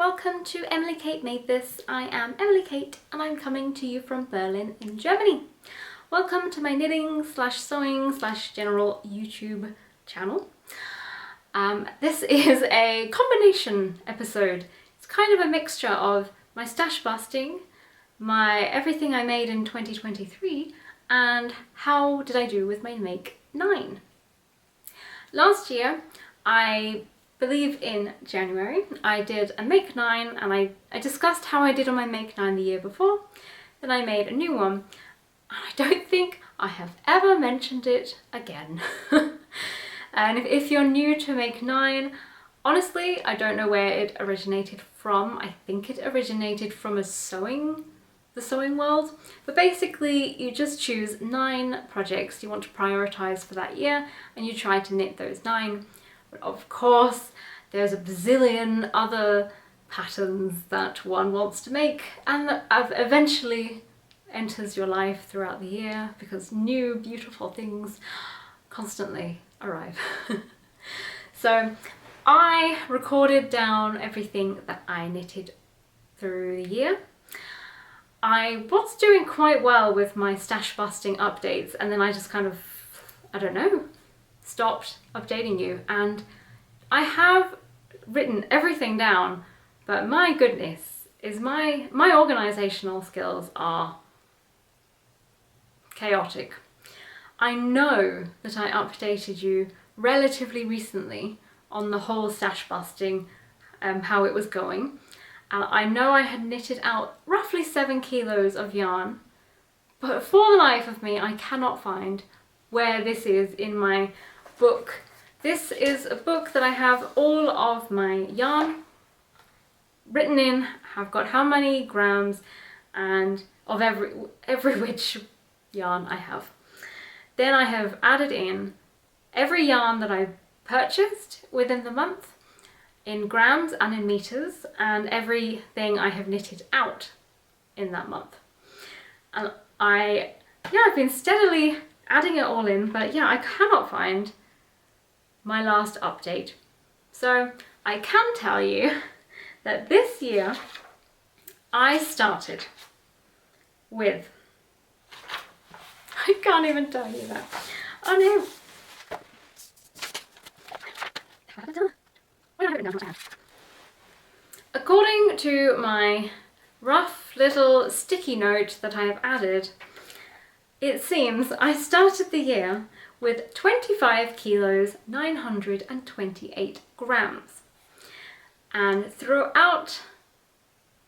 welcome to Emily Kate Made This. I am Emily Kate and I'm coming to you from Berlin in Germany. Welcome to my knitting slash sewing slash general YouTube channel. This is a combination episode. It's kind of a mixture of my stash busting, my everything I made in 2023, and how did I do with my Make 9. Last year, I believe in January, I did a Make 9 and I discussed how I did on my Make 9 the year before. Then I made a new one and I don't think I have ever mentioned it again. And if you're new to Make 9, honestly, I don't know where it originated from. I think it originated from the sewing world. But basically, you just choose 9 projects you want to prioritize for that year and you try to knit those 9. But of course, there's a bazillion other patterns that one wants to make and that eventually enters your life throughout the year because new beautiful things constantly arrive. So I recorded down everything that I knitted through the year. I was doing quite well with my stash busting updates and then I just kind of, I don't know, stopped updating you, and I have written everything down, but my goodness, is my organizational skills are chaotic. I know that I updated you relatively recently on the whole stash busting, how it was going, and I know I had knitted out roughly 7 kilos of yarn, but for the life of me I cannot find where this is in my book. This is a book that I have all of my yarn written in. I've got how many grams and of every which yarn I have. Then I have added in every yarn that I purchased within the month in grams and in meters, and everything I have knitted out in that month. And I've been steadily adding it all in, but yeah, I cannot find my last update. So I can tell you that this year I started with, I can't even tell you that. Oh no. According to my rough little sticky note that I have added, it seems I started the year with 25 kilos 928 grams, and throughout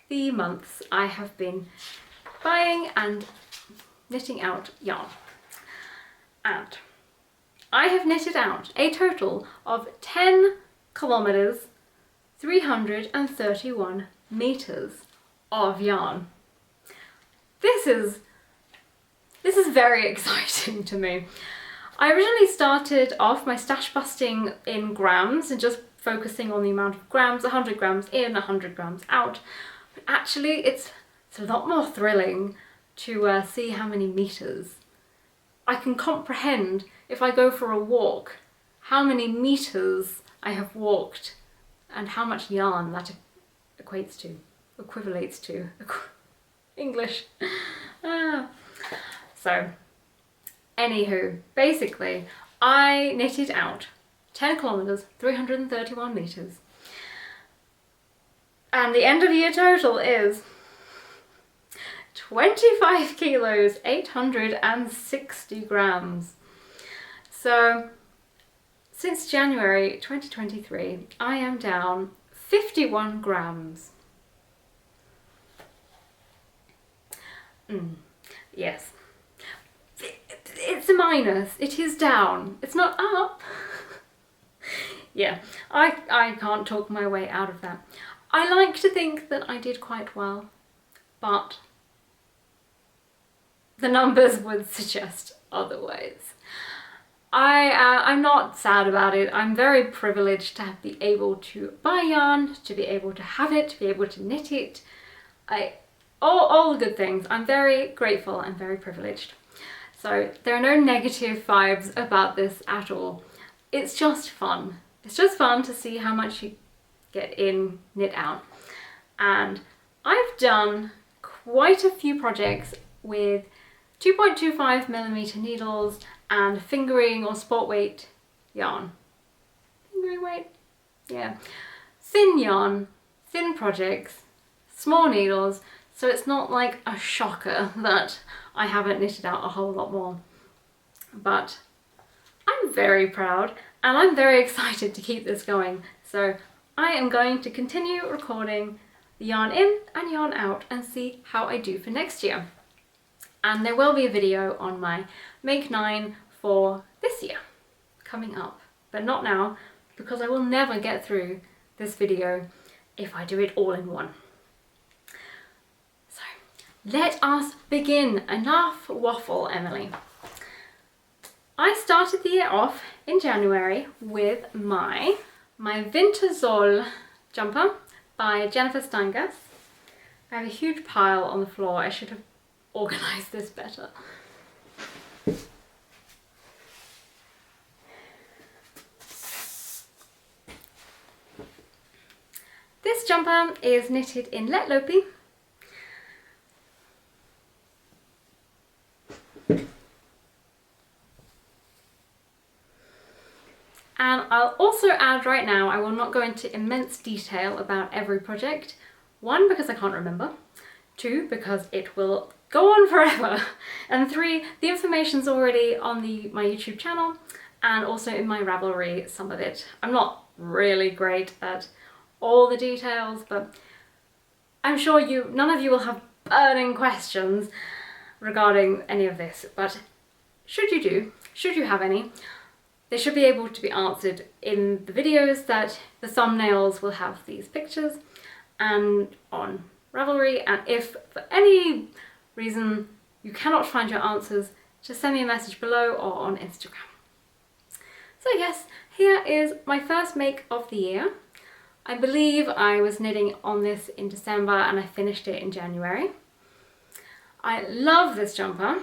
the months I have been buying and knitting out yarn, and I have knitted out a total of 10 kilometers 331 meters of yarn. This is very exciting to me. I originally started off my stash busting in grams and just focusing on the amount of grams, 100 grams in, 100 grams out. But actually it's a lot more thrilling to see how many meters. I can comprehend, if I go for a walk, how many meters I have walked and how much yarn that equivalates to. English. So, anywho, basically, I knitted out 10 kilometers, 331 meters. And the end of year total is 25 kilos, 860 grams. So, since January 2023, I am down 51 grams. Yes. It's a minus. It is down. It's not up. Yeah, I can't talk my way out of that. I like to think that I did quite well, but the numbers would suggest otherwise. I'm not sad about it. I'm very privileged to be able to buy yarn, to be able to have it, to be able to knit it. All the good things. I'm very grateful and very privileged. So there are no negative vibes about this at all. It's just fun. It's just fun to see how much you get in, knit out. and I've done quite a few projects with 2.25mm needles and fingering or sport weight yarn. Fingering weight? Yeah. Thin yarn, thin projects, small needles, so it's not like a shocker that I haven't knitted out a whole lot more. But I'm very proud and I'm very excited to keep this going. So I am going to continue recording the yarn in and yarn out and see how I do for next year. And there will be a video on my Make 9 for this year coming up, but not now because I will never get through this video if I do it all in one. So let us begin. Enough waffle, Emily. I started the year off in January with my Vintersol jumper by Jennifer Steingas. I have a huge pile on the floor. I should have organised this better. This jumper is knitted in Let Lopi. And I'll also add right now, I will not go into immense detail about every project. 1, because I can't remember. 2, because it will go on forever. And 3, the information's already on my YouTube channel and also in my Ravelry, some of it. I'm not really great at all the details, but I'm sure none of you will have burning questions regarding any of this. But should you have any, they should be able to be answered in the videos that the thumbnails will have these pictures and on Ravelry. And if for any reason you cannot find your answers, just send me a message below or on Instagram. So yes, here is my first make of the year. I believe I was knitting on this in December and I finished it in January. I love this jumper.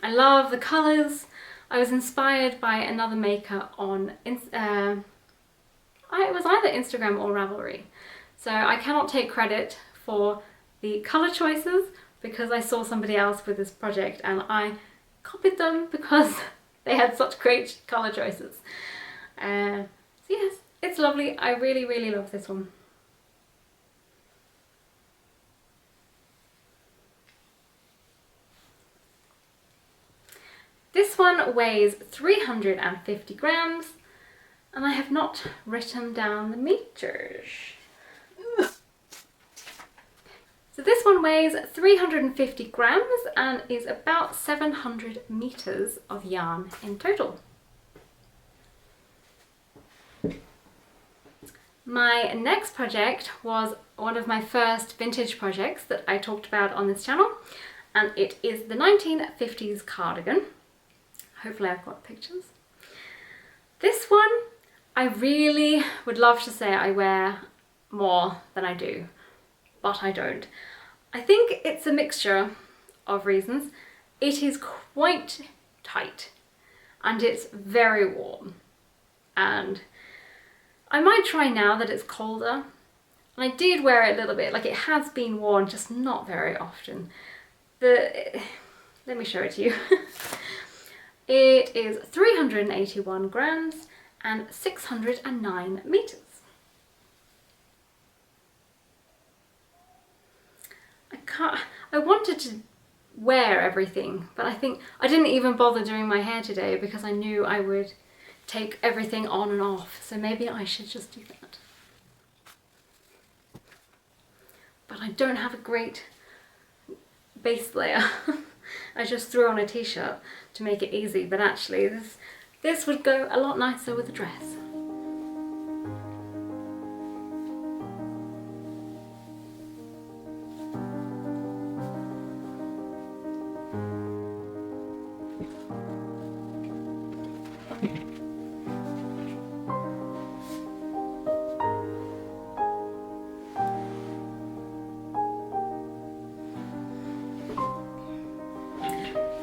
I love the colours. I was inspired by another maker on, it was either Instagram or Ravelry. So I cannot take credit for the colour choices because I saw somebody else with this project and I copied them because they had such great colour choices. So yes, it's lovely. I really, really love this one. This one weighs 350 grams and I have not written down the meters. So this one weighs 350 grams and is about 700 meters of yarn in total. My next project was one of my first vintage projects that I talked about on this channel, and it is the 1950s cardigan. Hopefully I've got pictures. This one, I really would love to say I wear more than I do, but I don't. I think it's a mixture of reasons. It is quite tight and it's very warm, and I might try now that it's colder. And I did wear it a little bit, like it has been worn, just not very often. Let me show it to you. It is 381 grams and 609 meters. I wanted to wear everything, but I think I didn't even bother doing my hair today because I knew I would take everything on and off, so maybe I should just do that. But I don't have a great base layer. I just threw on a t-shirt to make it easy, but actually this would go a lot nicer with a dress.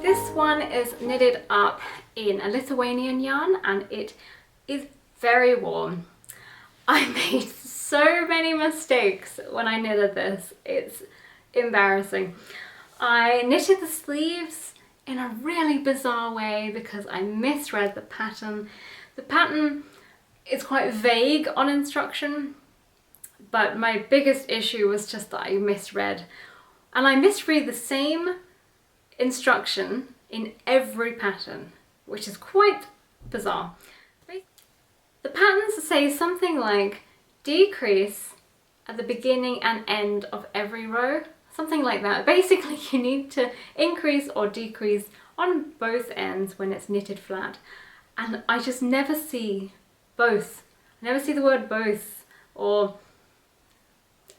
This one is knitted up in a Lithuanian yarn and it is very warm. I made so many mistakes when I knitted this. It's embarrassing. I knitted the sleeves in a really bizarre way because I misread the pattern. The pattern is quite vague on instruction, but my biggest issue was just that I misread. And I misread the same instruction in every pattern, which is quite bizarre. The patterns say something like decrease at the beginning and end of every row, something like that. Basically, you need to increase or decrease on both ends when it's knitted flat. And I just never see both. I never see the word both, or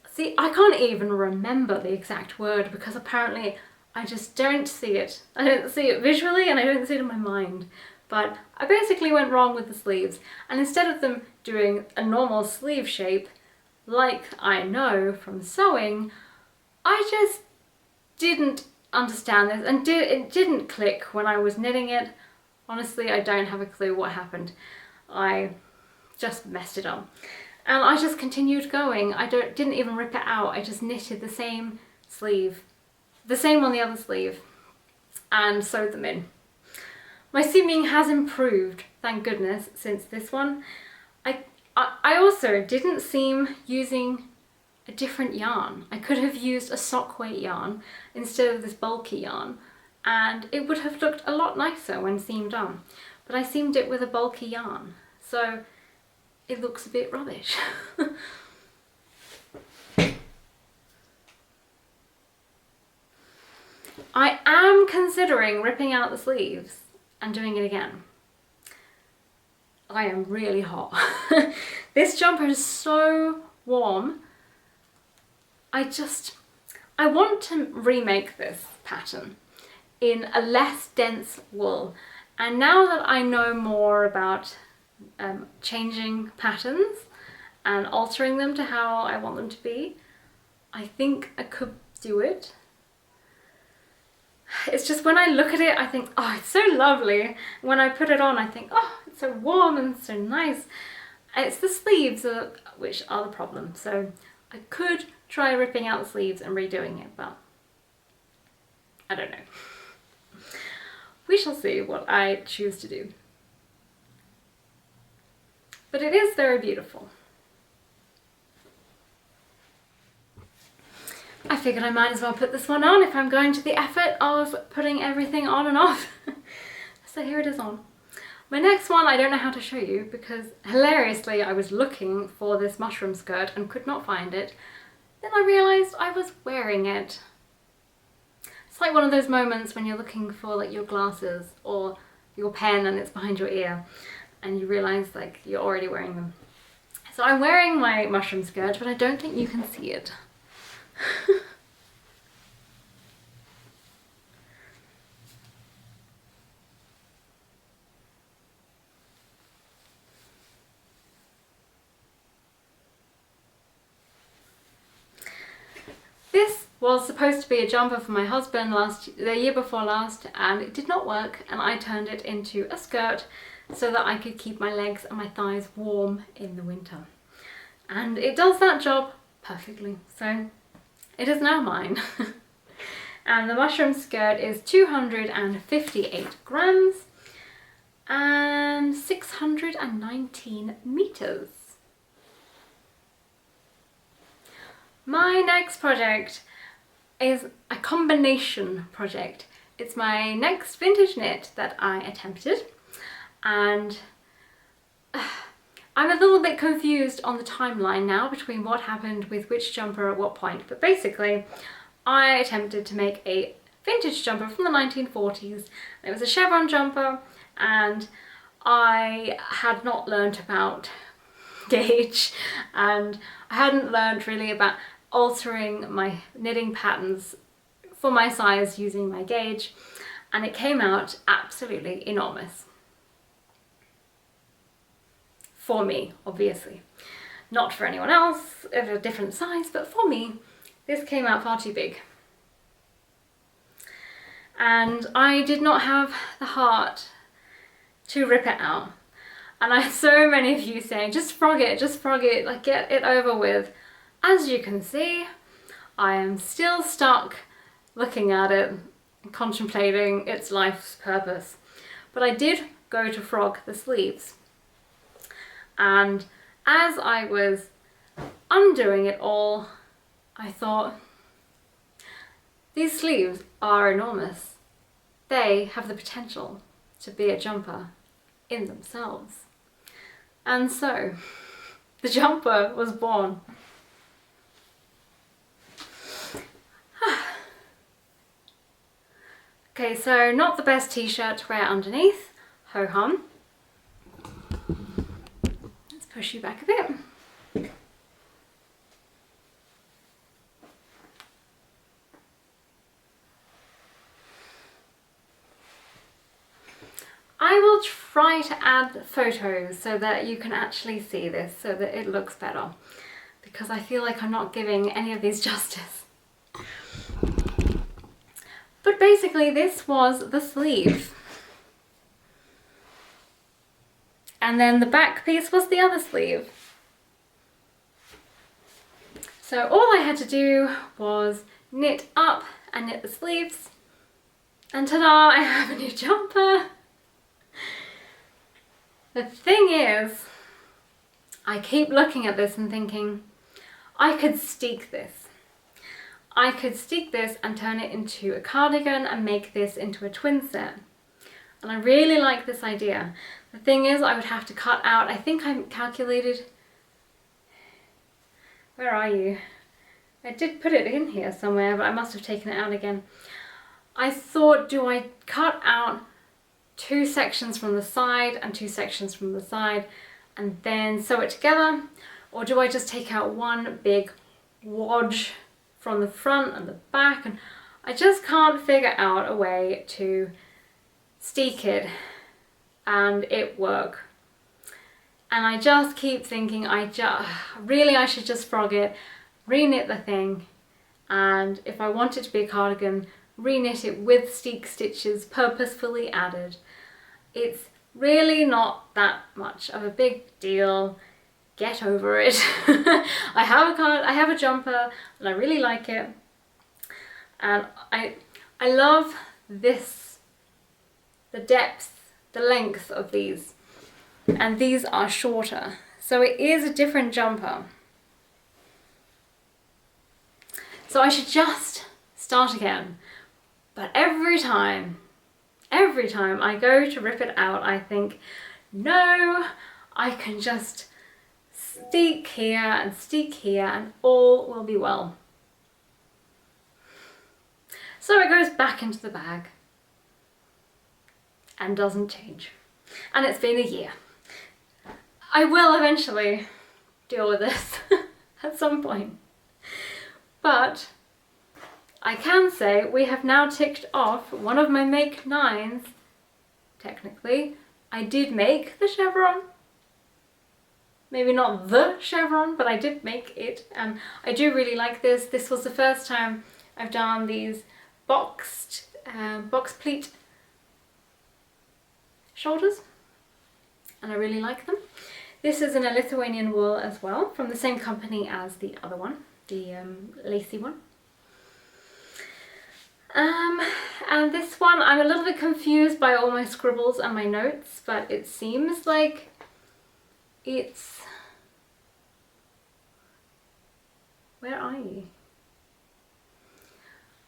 see, I can't even remember the exact word because apparently I just don't see it. I don't see it visually and I don't see it in my mind. But I basically went wrong with the sleeves, and instead of them doing a normal sleeve shape like I know from sewing, I just didn't understand this, and it didn't click when I was knitting it. Honestly, I don't have a clue what happened. I just messed it up. And I just continued going. I didn't even rip it out. I just knitted the same sleeve, the same on the other sleeve, and sewed them in. My seaming has improved, thank goodness, since this one. I also didn't seam using a different yarn. I could have used a sock weight yarn instead of this bulky yarn, and it would have looked a lot nicer when seamed on. But I seamed it with a bulky yarn, so it looks a bit rubbish. I am considering ripping out the sleeves and doing it again. I am really hot. This jumper is so warm. I want to remake this pattern in a less dense wool. And now that I know more about changing patterns and altering them to how I want them to be, I think I could do it. It's just when I look at it, I think, oh, it's so lovely. When I put it on, I think, oh, it's so warm and so nice. It's the sleeves which are the problem. So I could try ripping out the sleeves and redoing it, but I don't know. We shall see what I choose to do. But it is very beautiful. I figured I might as well put this one on if I'm going to the effort of putting everything on and off. So here it is on. My next one I don't know how to show you because hilariously I was looking for this mushroom skirt and could not find it. Then I realised I was wearing it. It's like one of those moments when you're looking for like your glasses or your pen and it's behind your ear and you realise like you're already wearing them. So I'm wearing my mushroom skirt, but I don't think you can see it. This was supposed to be a jumper for my husband the year before last, and it did not work, and I turned it into a skirt so that I could keep my legs and my thighs warm in the winter. And it does that job perfectly, so it is now mine. And the mushroom skirt is 258 grams and 619 meters. My next project is a combination project. It's my next vintage knit that I attempted, and I'm a little bit confused on the timeline now between what happened with which jumper at what point, but basically I attempted to make a vintage jumper from the 1940s. It was a chevron jumper, and I had not learnt about gauge, and I hadn't learned really about altering my knitting patterns for my size using my gauge, and it came out absolutely enormous. For me, obviously. Not for anyone else of a different size, but for me, this came out far too big. And I did not have the heart to rip it out. And I have so many of you saying, just frog it, like get it over with. As you can see, I am still stuck looking at it, contemplating its life's purpose. But I did go to frog the sleeves. And as I was undoing it all, I thought, these sleeves are enormous. They have the potential to be a jumper in themselves. And so, the jumper was born. Okay, so not the best t-shirt to wear underneath, ho-hum. Let's push you back a bit. I will try to add photos so that you can actually see this, so that it looks better, because I feel like I'm not giving any of these justice. But basically this was the sleeve. And then the back piece was the other sleeve. So all I had to do was knit up and knit the sleeves. And ta-da, I have a new jumper. The thing is, I keep looking at this and thinking, I could steek this. I could steek this and turn it into a cardigan and make this into a twin set. And I really like this idea. The thing is, I would have to cut out, I think I calculated, where are you? I did put it in here somewhere, but I must have taken it out again. I thought, do I cut out 2 sections from the side and 2 sections from the side and then sew it together? Or do I just take out one big wodge from the front and the back? And I just can't figure out a way to steek it and it work. And I just keep thinking, I should just frog it, re-knit the thing, and if I want it to be a cardigan, re-knit it with steek stitches purposefully added. It's really not that much of a big deal. Get over it. I have a jumper and I really like it, and I love this, the depth, the length of these, and these are shorter, so it is a different jumper. So I should just start again. But every time I go to rip it out, I think, no, I can just steek here and all will be well. So it goes back into the bag and doesn't change. And it's been a year. I will eventually deal with this at some point. But I can say we have now ticked off one of my make 9s. Technically, I did make the chevron. Maybe not the chevron, but I did make it, and I do really like this. This was the first time I've done these box pleat shoulders, and I really like them. This is in a Lithuanian wool as well, from the same company as the other one, the lacy one. And this one, I'm a little bit confused by all my scribbles and my notes, but it seems like it's... Where are you?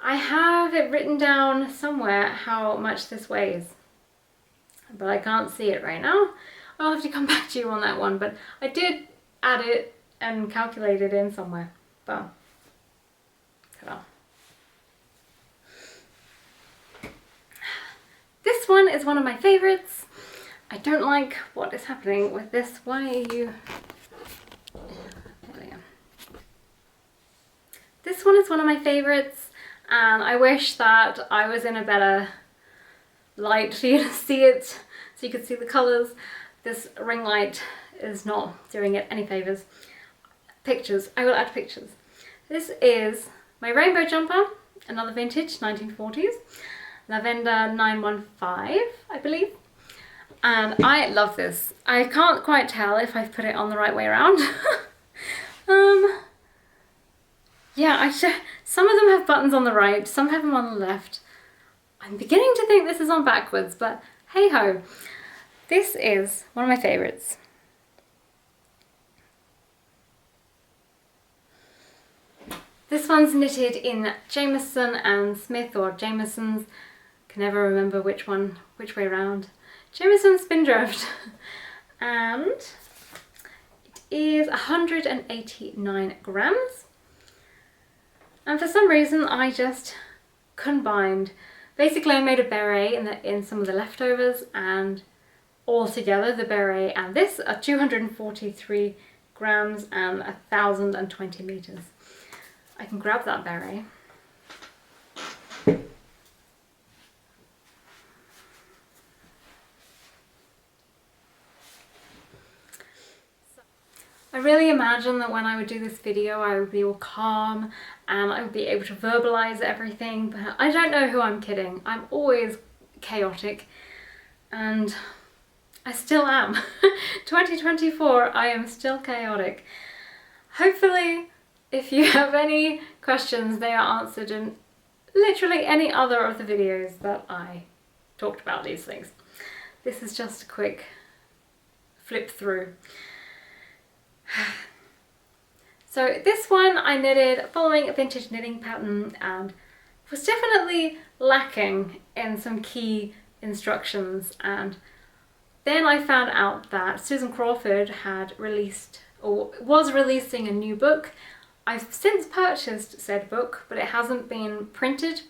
I have it written down somewhere how much this weighs, but I can't see it right now. I'll have to come back to you on that one, but I did add it and calculate it in somewhere. But, ta-da. This one is one of my favorites. I don't like what is happening with this. Why are you... There we go. This one is one of my favorites, and I wish that I was in a better light for you to see it, so you could see the colours. This ring light is not doing it any favours. Pictures, I will add pictures. This is my rainbow jumper, another vintage 1940s. Lavender 915, I believe. And I love this. I can't quite tell if I've put it on the right way around. Yeah, some of them have buttons on the right, some have them on the left. I'm beginning to think this is on backwards, but hey ho. This is one of my favourites. This one's knitted in Jameson and Smith, or Jameson's, can never remember which way around. Jameson Spindrift. And it is 189 grams. And for some reason I just combined. Basically I made a beret in some of the leftovers, and all together the beret and this are 243 grams and 1,020 meters. I can grab that beret. I really imagine that when I would do this video I would be all calm and I would be able to verbalize everything, but I don't know who I'm kidding. I'm always chaotic, and I still am. 2024, I am still chaotic. Hopefully, if you have any questions, they are answered in literally any other of the videos that I talked about these things. This is just a quick flip through. So this one I knitted following a vintage knitting pattern and was definitely lacking in some key instructions, and then I found out that Susan Crawford had released, or was releasing, a new book. I've since purchased said book, but it hasn't been printed.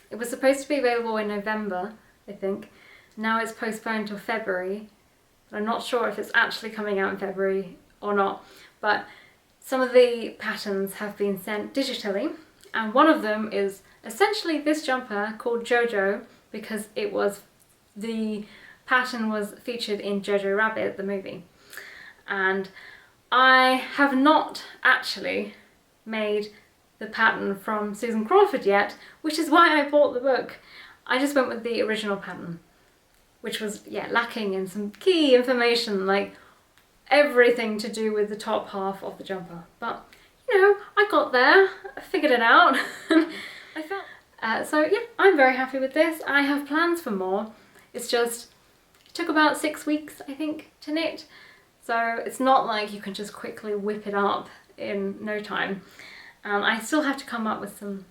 It was supposed to be available in November, I think. Now it's postponed till February, but I'm not sure if it's actually coming out in February or not. But some of the patterns have been sent digitally, and one of them is essentially this jumper called Jojo, because the pattern was featured in Jojo Rabbit, the movie. And I have not actually made the pattern from Susan Crawford yet, which is why I bought the book. I just went with the original pattern, which was, yeah, lacking in some key information, like everything to do with the top half of the jumper. But, you know, I got there, I figured it out. I felt so yeah, I'm very happy with this. I have plans for more. It's just, it took about 6 weeks, I think, to knit. So it's not like you can just quickly whip it up in no time. I still have to come up with some,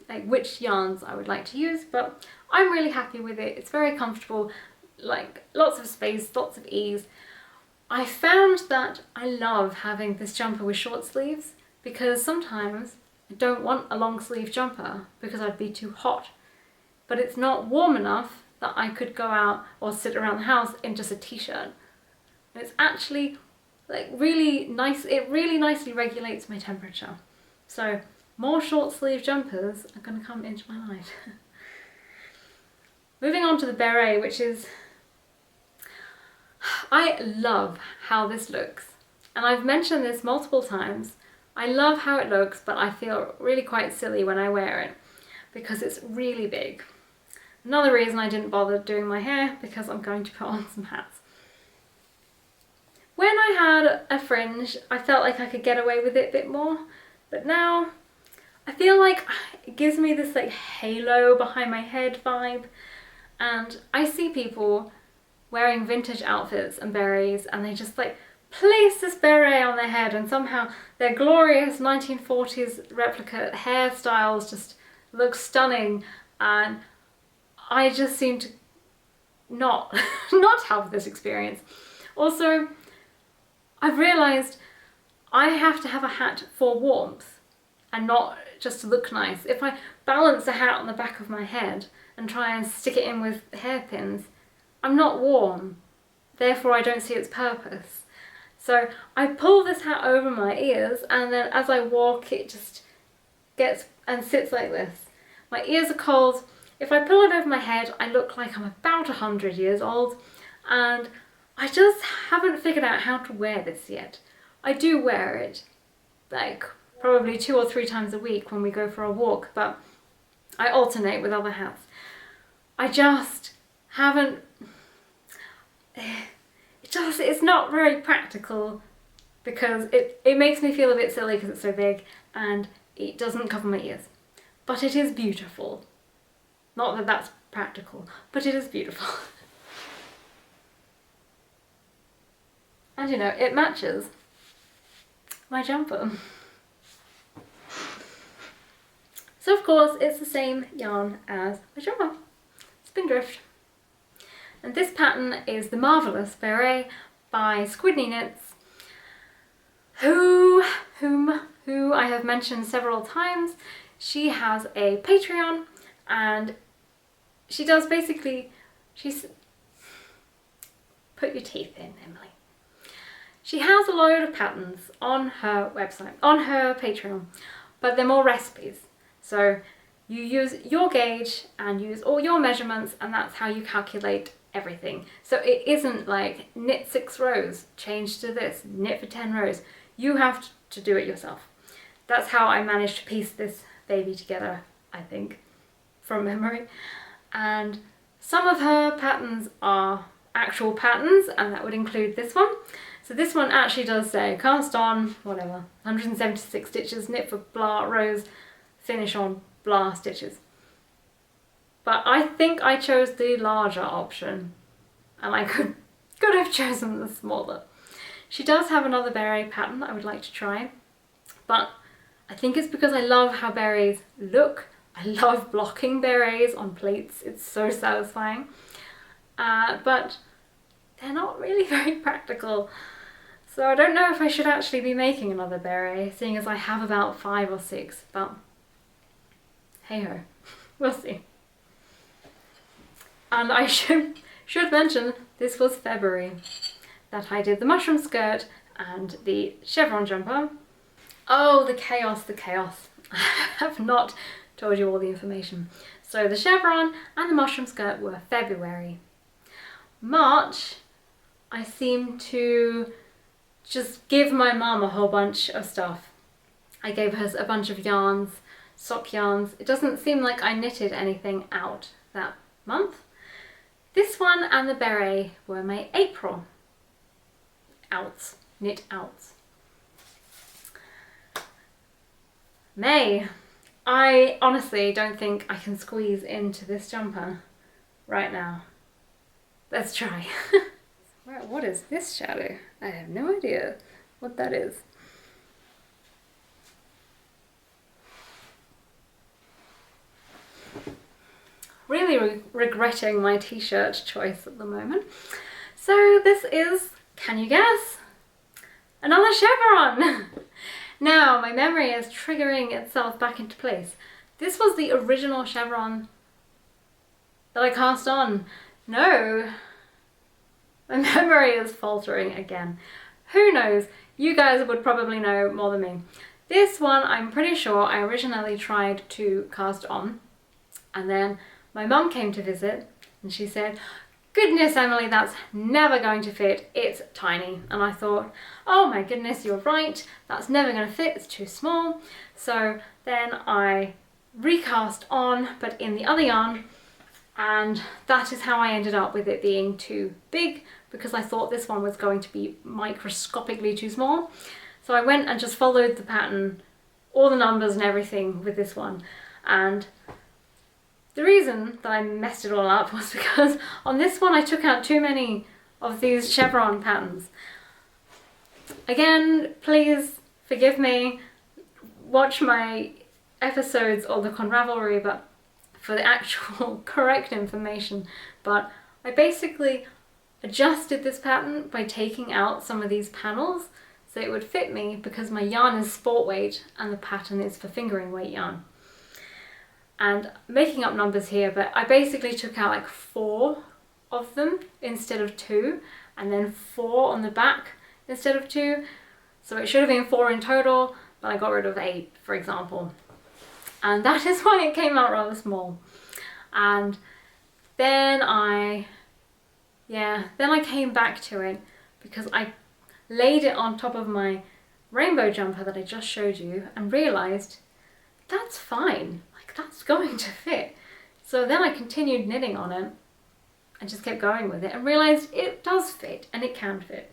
like, which yarns I would like to use, but I'm really happy with it. It's very comfortable, like lots of space, lots of ease. I found that I love having this jumper with short sleeves, because sometimes I don't want a long sleeve jumper because I'd be too hot, but it's not warm enough that I could go out or sit around the house in just a t-shirt. And it's actually like really nice, it really nicely regulates my temperature. So more short sleeve jumpers are going to come into my life. Moving on to the beret, which is, I love how this looks, and I've mentioned this multiple times. I love how it looks, but I feel really quite silly when I wear it because it's really big. Another reason I didn't bother doing my hair, because I'm going to put on some hats. When I had a fringe, I felt like I could get away with it a bit more, but now I feel like it gives me this like halo behind my head vibe, and I see people wearing vintage outfits and berets and they just like place this beret on their head, and somehow their glorious 1940s replica hairstyles just look stunning, and I just seem to not have this experience. Also, I've realised I have to have a hat for warmth and not just to look nice. If I balance a hat on the back of my head and try and stick it in with hairpins, I'm not warm, therefore I don't see its purpose. So I pull this hat over my ears, and then as I walk it just gets and sits like this. My ears are cold. If I pull it over my head I look like I'm about 100 years old, and I just haven't figured out how to wear this yet. I do wear it like probably 2 or 3 times a week when we go for a walk, but I alternate with other hats. I just haven't it's not very practical because it makes me feel a bit silly because it's so big and it doesn't cover my ears. But it is beautiful. Not that that's practical, but it is beautiful. And you know, it matches my jumper. So of course it's the same yarn as my jumper, Spindrift. And this pattern is the Marvellous Beret by Squidney Knits, who I have mentioned several times. She has a Patreon and she does basically, put your teeth in, Emily. She has a load of patterns on her website, on her Patreon, but they're more recipes. So you use your gauge and use all your measurements, and that's how you calculate everything. So it isn't like knit 6 rows, change to this, knit for 10 rows. You have to do it yourself. That's how I managed to piece this baby together, I think, from memory. And some of her patterns are actual patterns, and that would include this one. So this one actually does say cast on, whatever, 176 stitches, knit for blah rows, finish on blah stitches. But I think I chose the larger option, and I could have chosen the smaller. She does have another beret pattern that I would like to try, but I think it's because I love how berets look. I love blocking berets on plates, it's so satisfying. But they're not really very practical. So I don't know if I should actually be making another beret, seeing as I have about 5 or 6, but hey ho, we'll see. And I should mention, this was February that I did the mushroom skirt and the chevron jumper. Oh, the chaos, the chaos. I have not told you all the information. So the chevron and the mushroom skirt were February. March, I seem to just give my mum a whole bunch of stuff. I gave her a bunch of yarns, sock yarns. It doesn't seem like I knitted anything out that month. This one and the beret were my April outs, knit outs. May, I honestly don't think I can squeeze into this jumper right now. Let's try. What is this shadow? I have no idea what that is. Really regretting my t-shirt choice at the moment. So this is, can you guess? Another chevron! Now my memory is triggering itself back into place. This was the original chevron that I cast on. No, my memory is faltering again. Who knows? You guys would probably know more than me. This one I'm pretty sure I originally tried to cast on, and then my mum came to visit and she said, "Goodness Emily, that's never going to fit, it's tiny." And I thought, oh my goodness, you're right, that's never going to fit, it's too small. So then I recast on, but in the other yarn, and that is how I ended up with it being too big, because I thought this one was going to be microscopically too small. So I went and just followed the pattern, all the numbers and everything with this one. And the reason that I messed it all up was because on this one I took out too many of these chevron patterns. Again, please forgive me, watch my episodes or look on Ravelry but for the actual correct information. But I basically adjusted this pattern by taking out some of these panels so it would fit me, because my yarn is sport weight and the pattern is for fingering weight yarn. And making up numbers here, but I basically took out like 4 of them instead of 2, and then 4 on the back instead of 2. So it should have been 4 in total, but I got rid of 8, for example. And that is why it came out rather small. And then I came back to it because I laid it on top of my rainbow jumper that I just showed you and realized that's fine. That's going to fit. So then I continued knitting on it, I just kept going with it and realised it does fit and it can fit.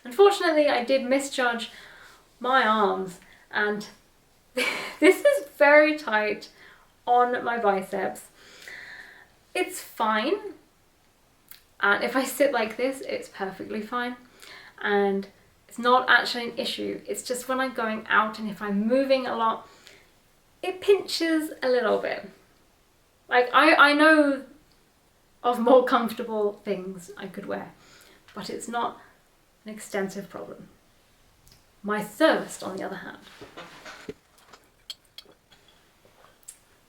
Unfortunately, I did misjudge my arms, and this is very tight on my biceps. It's fine, and if I sit like this, it's perfectly fine, and it's not actually an issue. It's just when I'm going out and if I'm moving a lot, it pinches a little bit. Like, I know of more comfortable things I could wear, but it's not an extensive problem. My thirst, on the other hand.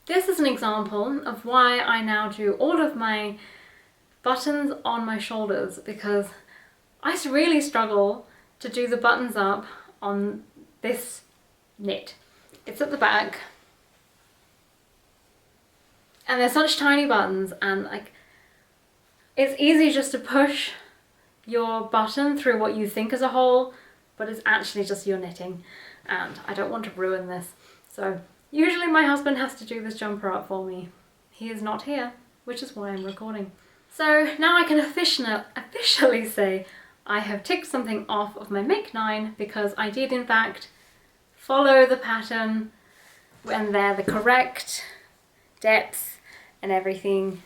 This is an example of why I now do all of my buttons on my shoulders, because I really struggle to do the buttons up on this knit. It's at the back, and they're such tiny buttons, and like, it's easy just to push your button through what you think is a hole, but it's actually just your knitting, and I don't want to ruin this. So usually my husband has to do this jumper up for me. He is not here, which is why I'm recording. So now I can officially say I have ticked something off of my Make 9, because I did in fact follow the pattern when they're the correct depths and everything.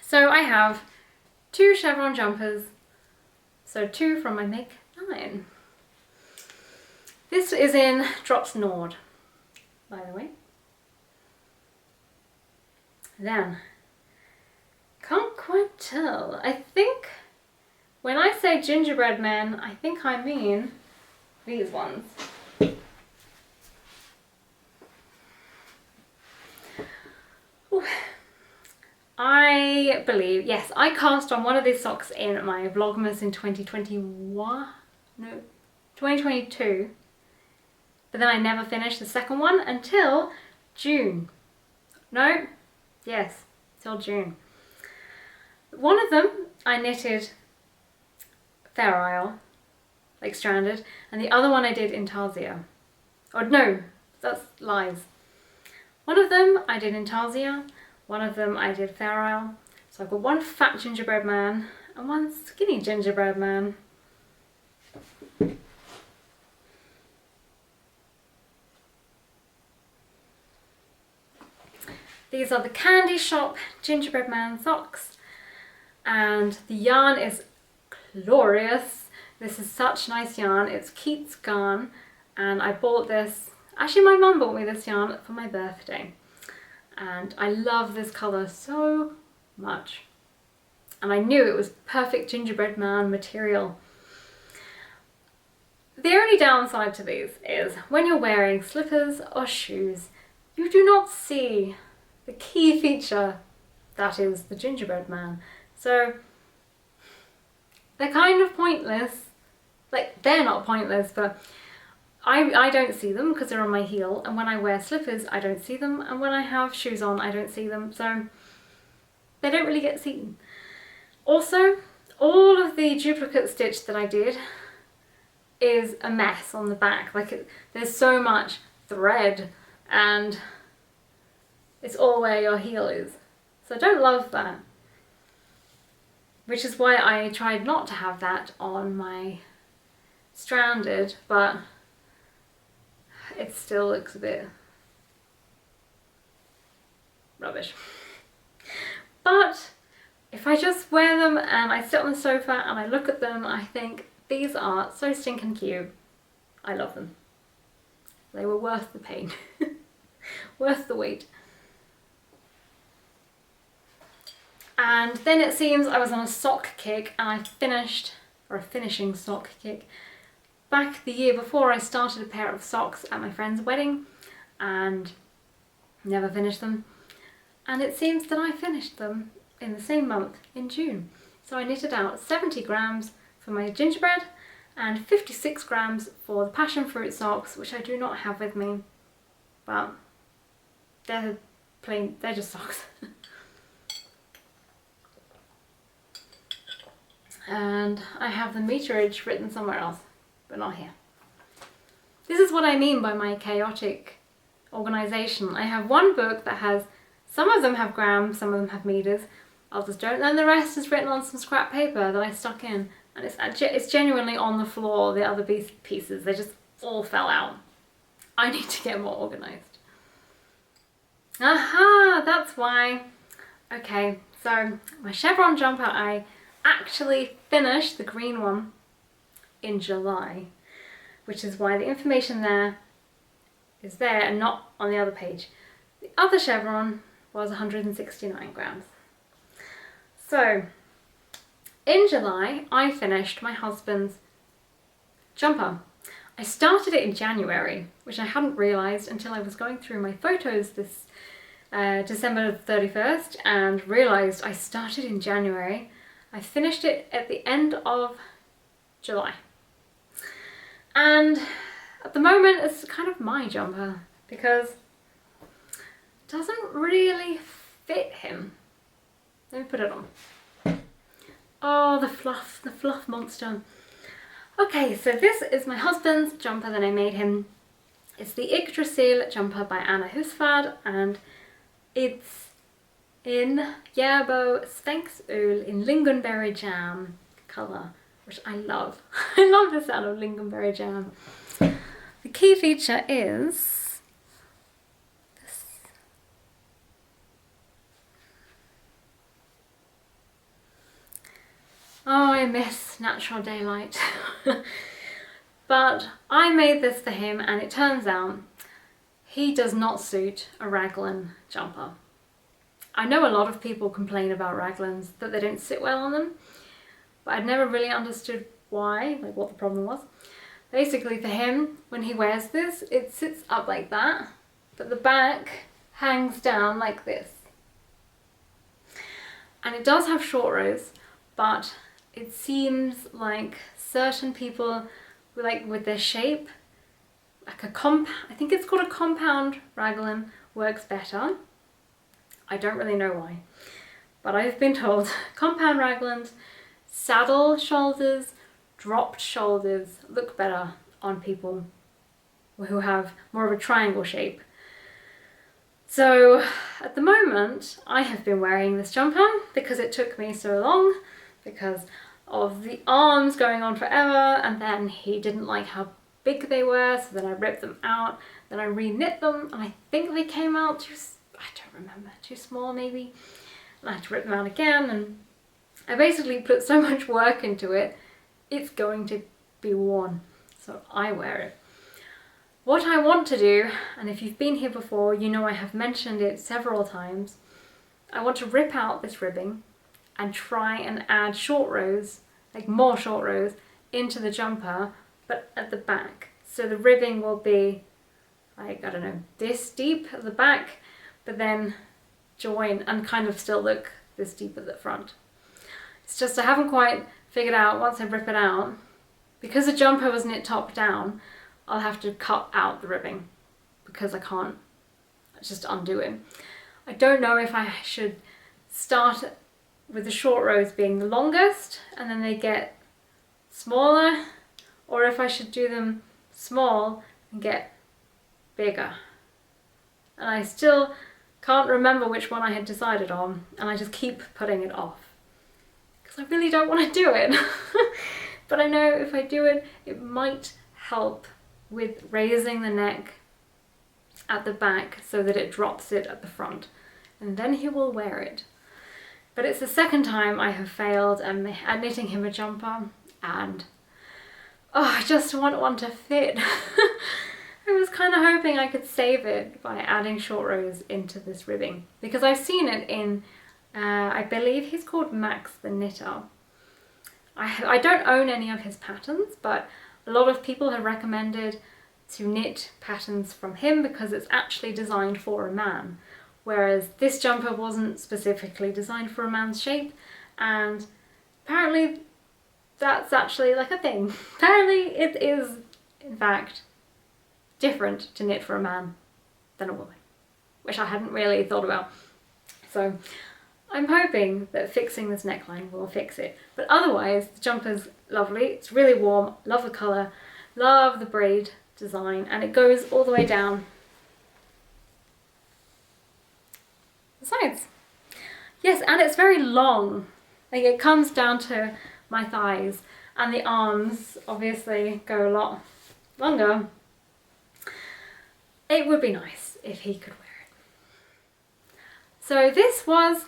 So I have 2 chevron jumpers, so 2 from my Make 9. This is in Drops Nord, by the way. Then, can't quite tell. I think when I say gingerbread men, I think I mean these ones. Ooh. I believe, yes, I cast on one of these socks in my Vlogmas in 2022, but then I never finished the second one until June. No, yes, till June. One of them I knitted Fair Isle, like stranded, and the other one I did Intarsia. Or no, that's lies. One of them I did Intarsia, one of them I did Fair Isle. So I've got one fat gingerbread man and one skinny gingerbread man. These are the Candy Shop Gingerbread Man socks, and the yarn is glorious. This is such nice yarn. It's Keats yarn, and I bought this, actually my mum bought me this yarn for my birthday, and I love this colour so much, and I knew it was perfect gingerbread man material. The only downside to these is when you're wearing slippers or shoes, you do not see the key feature that is the gingerbread man. So they're kind of pointless. Like, they're not pointless, but I don't see them because they're on my heel, and when I wear slippers I don't see them, and when I have shoes on I don't see them, so they don't really get seen. Also, all of the duplicate stitch that I did is a mess on the back. Like, there's so much thread and it's all where your heel is. So I don't love that. Which is why I tried not to have that on my stranded, but it still looks a bit rubbish. But if I just wear them and I sit on the sofa and I look at them, I think these are so stinking cute. I love them. They were worth the pain. Worth the wait. And then it seems I was on a sock kick, and I finished, or a finishing sock kick, back the year before. I started a pair of socks at my friend's wedding and never finished them. And it seems that I finished them in the same month, in June. So I knitted out 70 grams for my gingerbread and 56 grams for the Passionfruit socks, which I do not have with me, but they're plain, they're just socks. And I have the meterage written somewhere else, but not here. This is what I mean by my chaotic organisation. I have one book that has, some of them have grams, some of them have meters, I'll just do it. And then the rest is written on some scrap paper that I stuck in. And it's genuinely on the floor, the other pieces. They just all fell out. I need to get more organised. Aha, that's why. Okay, so my chevron jumper, I actually finished the green one in July, which is why the information there is there and not on the other page. The other chevron was 169 grams. So in July, I finished my husband's jumper. I started it in January, which I hadn't realised until I was going through my photos this December 31st and realised I started in January. I finished it at the end of July. And at the moment it's kind of my jumper because it doesn't really fit him. Let me put it on. Oh, the fluff monster. Okay, so this is my husband's jumper that I made him. It's the Yggdrasil jumper by Anna Husband, and it's in Yerbo Sphinx Öl in lingonberry jam colour, which I love. I love the sound of lingonberry jam. The key feature is this. Oh, I miss natural daylight. But I made this for him and it turns out he does not suit a raglan jumper. I know a lot of people complain about raglans, that they don't sit well on them, but I'd never really understood why, like what the problem was. Basically for him, when he wears this, it sits up like that, but the back hangs down like this. And it does have short rows, but it seems like certain people with their shape, like I think it's called a compound raglan, works better. I don't really know why, but I've been told compound raglans, saddle shoulders, dropped shoulders look better on people who have more of a triangle shape. So at the moment I have been wearing this jumper because it took me so long, because of the arms going on forever, and then he didn't like how big they were, so then I ripped them out, then I re-knit them, and I think they came out I don't remember, too small maybe, and I had to rip them out again, and I basically put so much work into it, it's going to be worn, so I wear it. What I want to do, and if you've been here before, you know I have mentioned it several times, I want to rip out this ribbing and try and add short rows, like more short rows, into the jumper, but at the back. So the ribbing will be like, I don't know, this deep at the back, but then join and kind of still look this deep at the front. It's just I haven't quite figured out, once I rip it out, because the jumper was knit top down, I'll have to cut out the ribbing because I can't just undo it. I don't know if I should start with the short rows being the longest and then they get smaller, or if I should do them small and get bigger. And I still can't remember which one I had decided on, and I just keep putting it off because I really don't want to do it. But I know if I do it, it might help with raising the neck at the back so that it drops it at the front, and then he will wear it. But it's the second time I have failed at knitting him a jumper, and I just want one to fit. I was kind of hoping I could save it by adding short rows into this ribbing, because I've seen it in, I believe he's called Max the Knitter. I don't own any of his patterns, but a lot of people have recommended to knit patterns from him because it's actually designed for a man. Whereas this jumper wasn't specifically designed for a man's shape, and apparently that's actually like a thing. Apparently it is, in fact, different to knit for a man than a woman, which I hadn't really thought about. So I'm hoping that fixing this neckline will fix it. But otherwise, the jumper's lovely. It's really warm, love the colour, love the braid design, and it goes all the way down the sides. Yes, and it's very long. Like it comes down to my thighs, and the arms obviously go a lot longer. It would be nice if he could wear it. So this was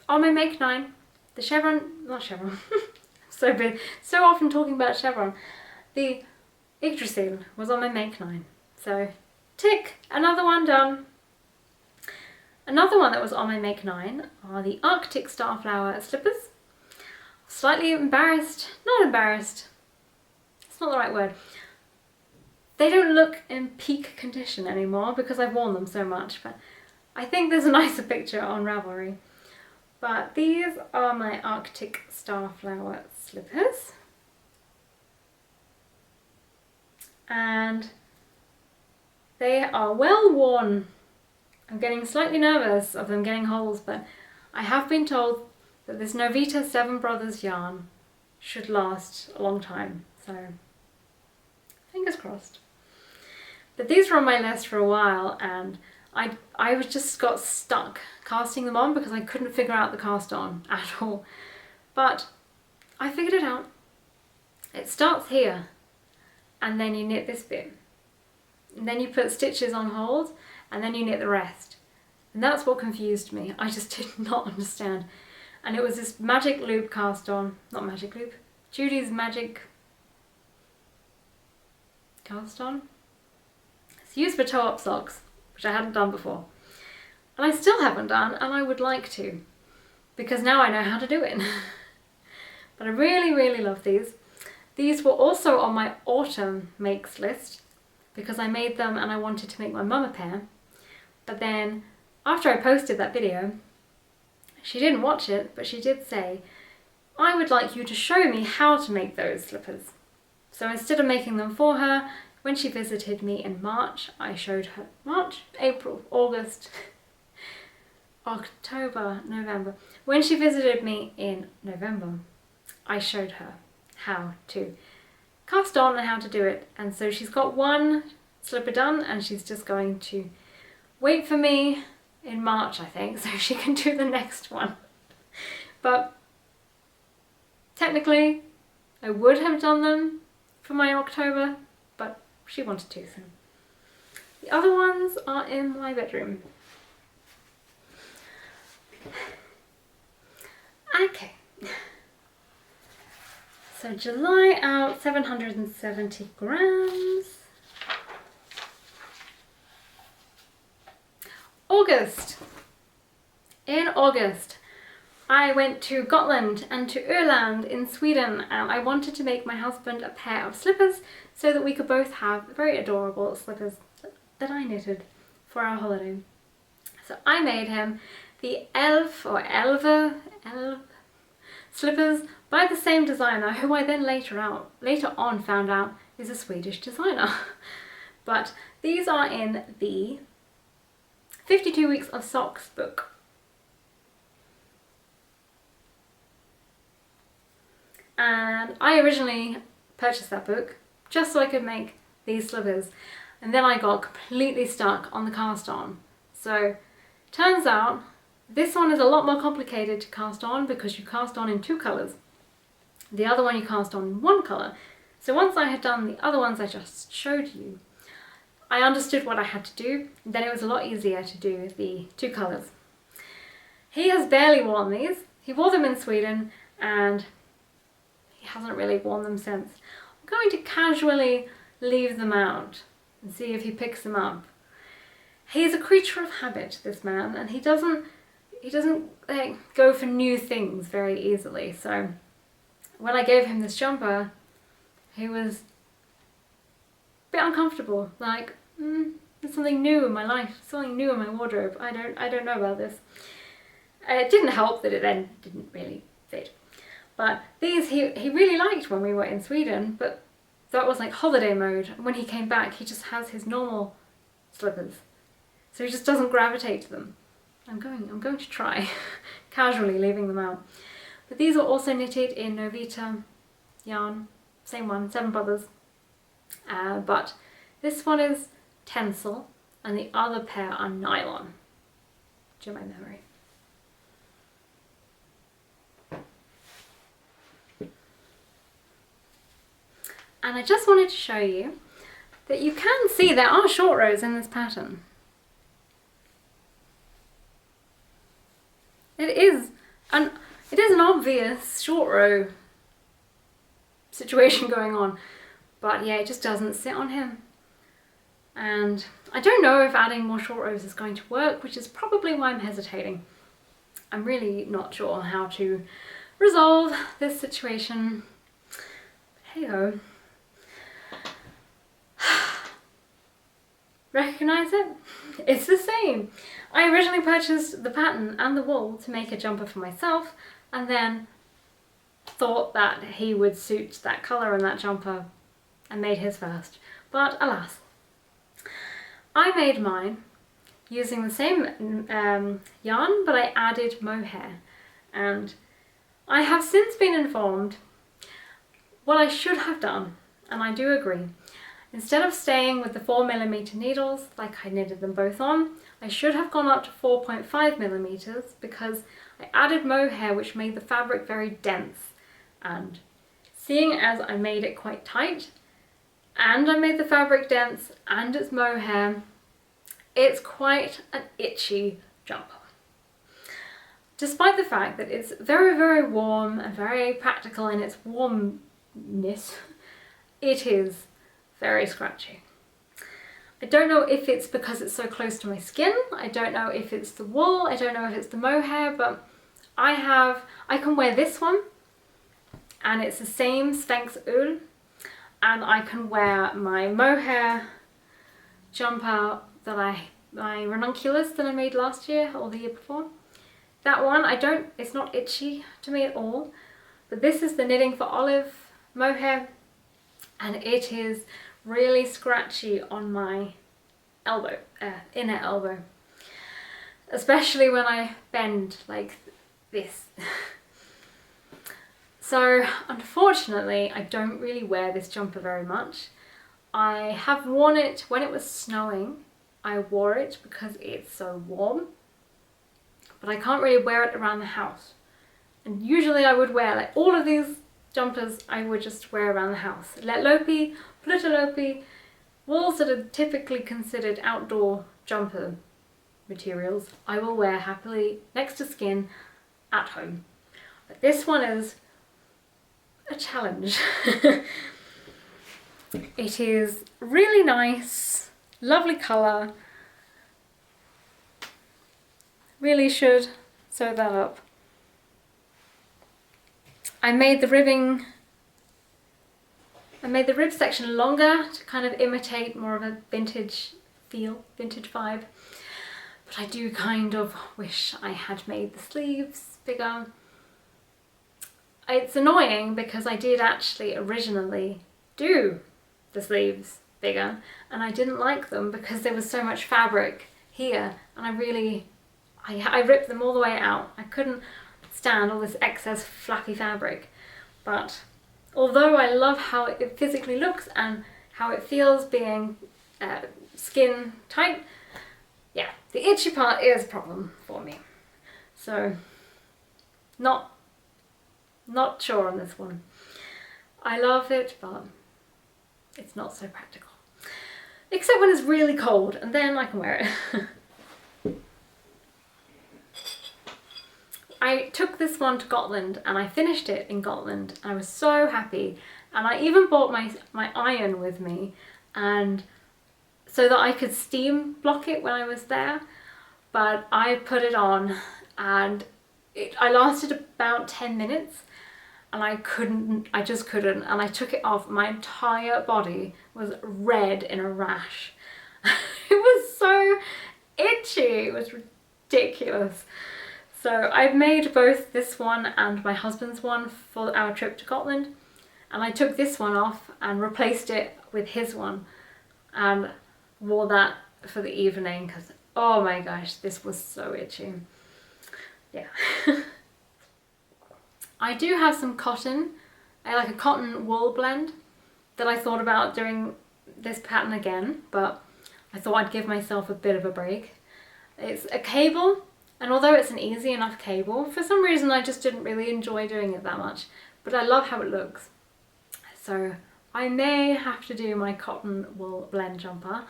on my Make 9, the Chevron, not Chevron, so often talking about Chevron. The Yggdrasil was on my Make 9. So tick, another one done. Another one that was on my Make 9 are the Arctic Starflower slippers. Slightly embarrassed, not embarrassed, it's not the right word. They don't look in peak condition anymore because I've worn them so much, but I think there's a nicer picture on Ravelry. But these are my Arctic Starflower slippers. And they are well worn. I'm getting slightly nervous of them getting holes, but I have been told that this Novita Seven Brothers yarn should last a long time, so fingers crossed. But these were on my list for a while, and I was just got stuck casting them on because I couldn't figure out the cast on at all. But I figured it out. It starts here, and then you knit this bit. And then you put stitches on hold, and then you knit the rest. And that's what confused me. I just did not understand. And it was this magic loop cast on, not magic loop, Judy's magic cast on. It's used for toe-up socks, which I hadn't done before. And I still haven't done, and I would like to, because now I know how to do it. But I really, really love these. These were also on my autumn makes list, because I made them and I wanted to make my mum a pair. But then, after I posted that video, she didn't watch it, but she did say, I would like you to show me how to make those slippers. So instead of making them for her, when she visited me in March, I showed her, March, April, August, October, November. When she visited me in November, I showed her how to cast on and how to do it. And so she's got one slipper done, and she's just going to wait for me in March, I think, so she can do the next one. But technically, I would have done them for my October, but she wanted to, so. The other ones are in my bedroom. Okay. So July out, 770 grams. August. In August, I went to Gotland and to Öland in Sweden, and I wanted to make my husband a pair of slippers so that we could both have very adorable slippers that I knitted for our holiday. So I made him the Elve Slippers by the same designer, who I then later on found out is a Swedish designer. But these are in the 52 Weeks of Socks book. And I originally purchased that book just so I could make these slippers, and then I got completely stuck on the cast on. So turns out this one is a lot more complicated to cast on because you cast on in 2 colours. The other one you cast on in 1 colour. So once I had done the other ones I just showed you, I understood what I had to do, and then it was a lot easier to do the 2 colours. He has barely worn these. He wore them in Sweden, and he hasn't really worn them since. I'm going to casually leave them out and see if he picks them up. He's a creature of habit, this man, and he doesn't go for new things very easily. So when I gave him this jumper, he was a bit uncomfortable. Like, there's something new in my life, something new in my wardrobe. I don't know about this. It didn't help that it then didn't really fit. But these he really liked when we were in Sweden, but that was like holiday mode. And when he came back, he just has his normal slippers. So he just doesn't gravitate to them. I'm going to try casually leaving them out. But these are also knitted in Novita yarn, same one, Seven Brothers. But this one is Tencel and the other pair are nylon, to my memory. And I just wanted to show you that you can see there are short rows in this pattern. It is an obvious short row situation going on, but yeah, it just doesn't sit on him. And I don't know if adding more short rows is going to work, which is probably why I'm hesitating. I'm really not sure how to resolve this situation. Hey-ho. Recognize it? It's the same. I originally purchased the pattern and the wool to make a jumper for myself, and then thought that he would suit that colour and that jumper and made his first. But alas, I made mine using the same yarn, but I added mohair, and I have since been informed what I should have done, and I do agree. Instead of staying with the 4mm needles like I knitted them both on, I should have gone up to 4.5mm because I added mohair, which made the fabric very dense. And seeing as I made it quite tight and I made the fabric dense and it's mohair, it's quite an itchy jumper. Despite the fact that it's very, very warm and very practical in its warmness, it is very scratchy. I don't know if it's because it's so close to my skin, I don't know if it's the wool, I don't know if it's the mohair, but I can wear this one, and it's the same Sphinx wool, and I can wear my mohair jumper that my ranunculus that I made last year or the year before. That one, it's not itchy to me at all, but this is the Knitting for Olive mohair, and it is really scratchy on my elbow, inner elbow, especially when I bend like this. So unfortunately, I don't really wear this jumper very much. I have worn it when it was snowing. I wore it because it's so warm, but I can't really wear it around the house. And usually I would wear, like all of these jumpers, I would just wear around the house. Let Lopi, Plutalopi, wools that are typically considered outdoor jumper materials, I will wear happily next to skin at home. But this one is a challenge. It is really nice, lovely colour. Really should sew that up. I made the rib section longer to kind of imitate more of a vintage feel, vintage vibe. But I do kind of wish I had made the sleeves bigger. It's annoying because I did actually originally do the sleeves bigger, and I didn't like them because there was so much fabric here, and I ripped them all the way out. I couldn't stand all this excess fluffy fabric. But although I love how it physically looks and how it feels being skin tight, yeah, the itchy part is a problem for me. So not sure on this one. I love it, but it's not so practical. Except when it's really cold, and then I can wear it. I took this one to Gotland and I finished it in Gotland, and I was so happy, and I even bought my iron with me, and so that I could steam block it when I was there. But I put it on and I lasted about 10 minutes and I just couldn't, and I took it off. My entire body was red in a rash. It was so itchy, it was ridiculous. So I've made both this one and my husband's one for our trip to Gotland, and I took this one off and replaced it with his one and wore that for the evening because, oh my gosh, this was so itchy. Yeah. I do have some cotton, like a cotton wool blend that I thought about doing this pattern again, but I thought I'd give myself a bit of a break. It's a cable, and although it's an easy enough cable, for some reason I just didn't really enjoy doing it that much, but I love how it looks. So I may have to do my cotton wool blend jumper,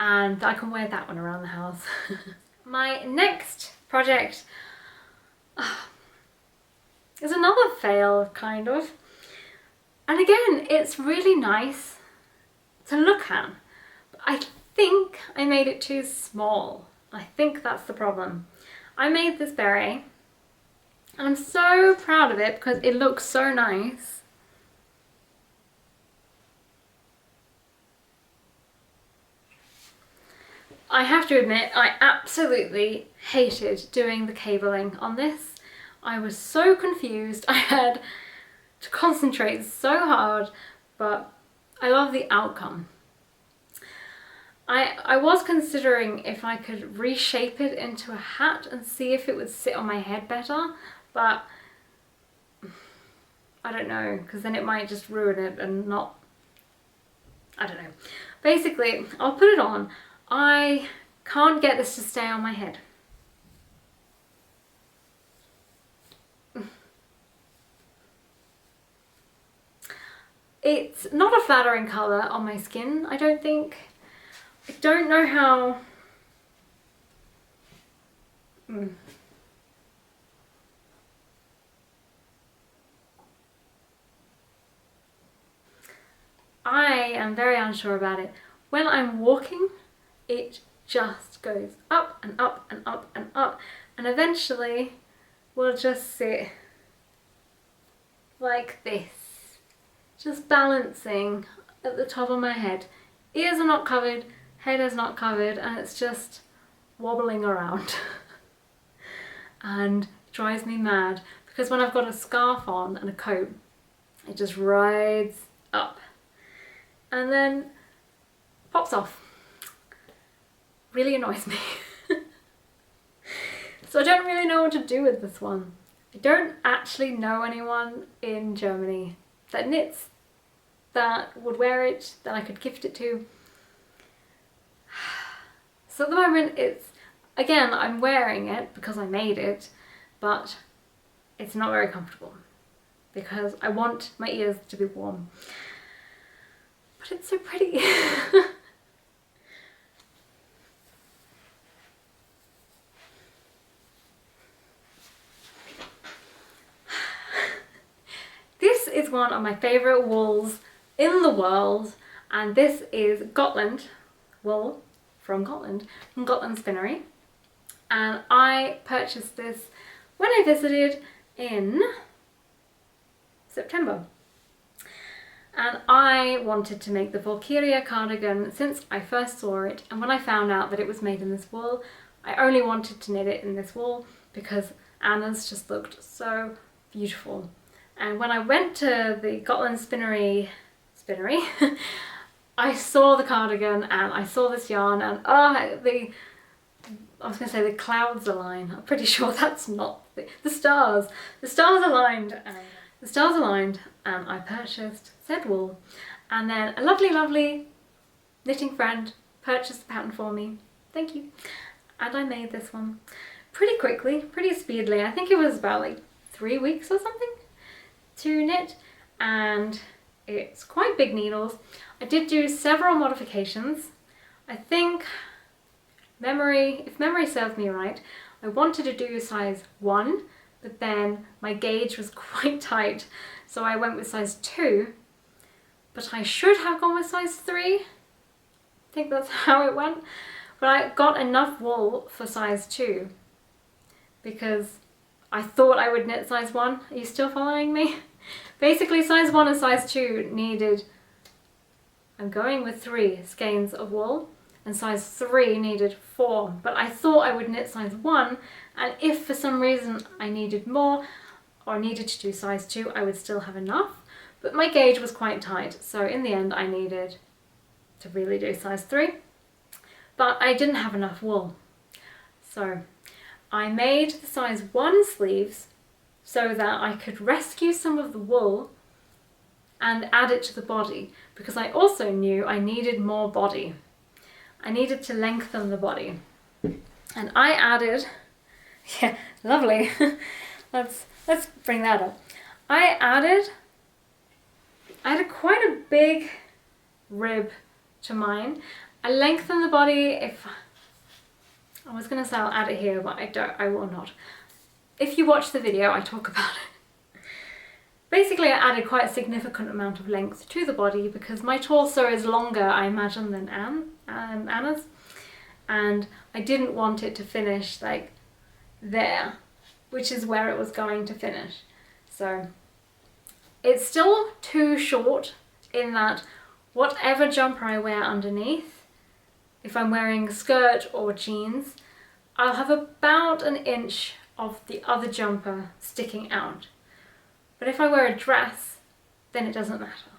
and I can wear that one around the house. My next project is another fail, kind of. And again, it's really nice to look at. But I think I made it too small. I think that's the problem. I made this beret, and I'm so proud of it because it looks so nice. I have to admit, I absolutely hated doing the cabling on this. I was so confused. I had to concentrate so hard, but I love the outcome. I was considering if I could reshape it into a hat and see if it would sit on my head better, but I don't know, because then it might just ruin it and not, I don't know. Basically, I'll put it on. I can't get this to stay on my head. It's not a flattering colour on my skin, I don't think. I don't know how... I am very unsure about it. When I'm walking, it just goes up and up and up and up, and eventually will just sit like this, just balancing at the top of my head. Ears are not covered, head is not covered, and it's just wobbling around. And it drives me mad because when I've got a scarf on and a coat, it just rides up and then pops off. Really annoys me. So I don't really know what to do with this one. I don't actually know anyone in Germany that knits, that would wear it, that I could gift it to. So at the moment it's, again, I'm wearing it because I made it, but it's not very comfortable because I want my ears to be warm. But it's so pretty. This is one of my favourite wools in the world, and this is Gotland wool from Gotland Spinnery, and I purchased this when I visited in September. And I wanted to make the Valkyria cardigan since I first saw it, and when I found out that it was made in this wool, I only wanted to knit it in this wool because Anna's just looked so beautiful. And when I went to the Gotland Spinnery, I saw the cardigan and I saw this yarn, and I was going to say the clouds aligned. I'm pretty sure that's not the stars. The stars aligned. And I purchased said wool. And then a lovely, lovely knitting friend purchased the pattern for me. Thank you. And I made this one pretty quickly, pretty speedily. I think it was about like 3 weeks or something to knit, and it's quite big needles. I did do several modifications. I think if memory serves me right, I wanted to do size 1, but then my gauge was quite tight, so I went with size 2, but I should have gone with size 3. I think that's how it went, but I got enough wool for size 2 because I thought I would knit size 1. Are you still following me? Basically size 1 and size 2 needed, I'm going with 3 skeins of wool, and size 3 needed 4, but I thought I would knit size 1, and if for some reason I needed more or needed to do size 2, I would still have enough, but my gauge was quite tight, so in the end I needed to really do size 3, but I didn't have enough wool. So I made the size 1 sleeves so that I could rescue some of the wool and add it to the body, because I also knew I needed more body. I needed to lengthen the body. And I added, yeah, lovely. let's bring that up. I added I had quite a big rib to mine. I lengthened the body. If I was going to say I'll add it here, but I will not. If you watch the video, I talk about it. Basically, I added quite a significant amount of length to the body because my torso is longer, I imagine, than Anna's. And I didn't want it to finish like there, which is where it was going to finish. So it's still too short in that whatever jumper I wear underneath, if I'm wearing a skirt or jeans, I'll have about an inch of the other jumper sticking out. But if I wear a dress, then it doesn't matter.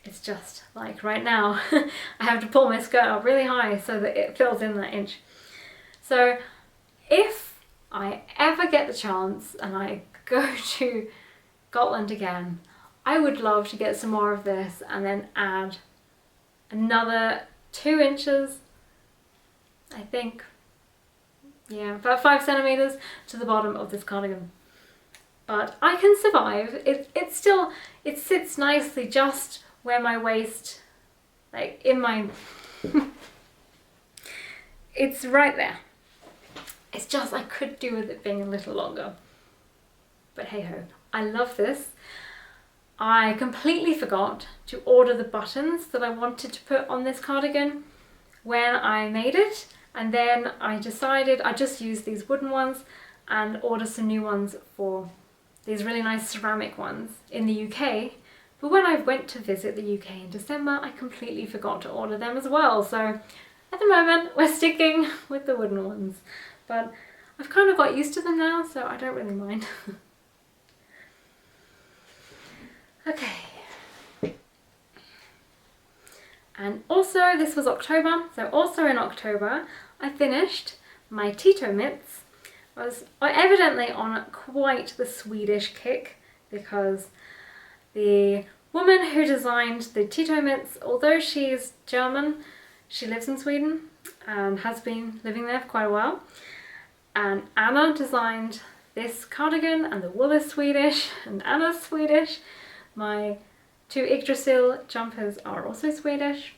It's just like right now, I have to pull my skirt up really high so that it fills in that inch. So if I ever get the chance and I go to Scotland again, I would love to get some more of this and then add another 2 inches, I think, yeah, about 5 centimeters to the bottom of this cardigan. But I can survive. It sits nicely just where my waist, like in my, it's right there. It's just I could do with it being a little longer. But hey ho, I love this. I completely forgot to order the buttons that I wanted to put on this cardigan when I made it, and then I decided I'd just use these wooden ones and order some new ones for these really nice ceramic ones in the UK. But when I went to visit the UK in December, I completely forgot to order them as well. So at the moment, we're sticking with the wooden ones. But I've kind of got used to them now, so I don't really mind. Okay. And also, this was October, so also in October, I finished my Tyto Mitts. I was evidently on quite the Swedish kick because the woman who designed the Tyto Mitts, although she's German, she lives in Sweden and has been living there for quite a while. And Anna designed this cardigan, and the wool is Swedish and Anna's Swedish. My 2 Yggdrasil jumpers are also Swedish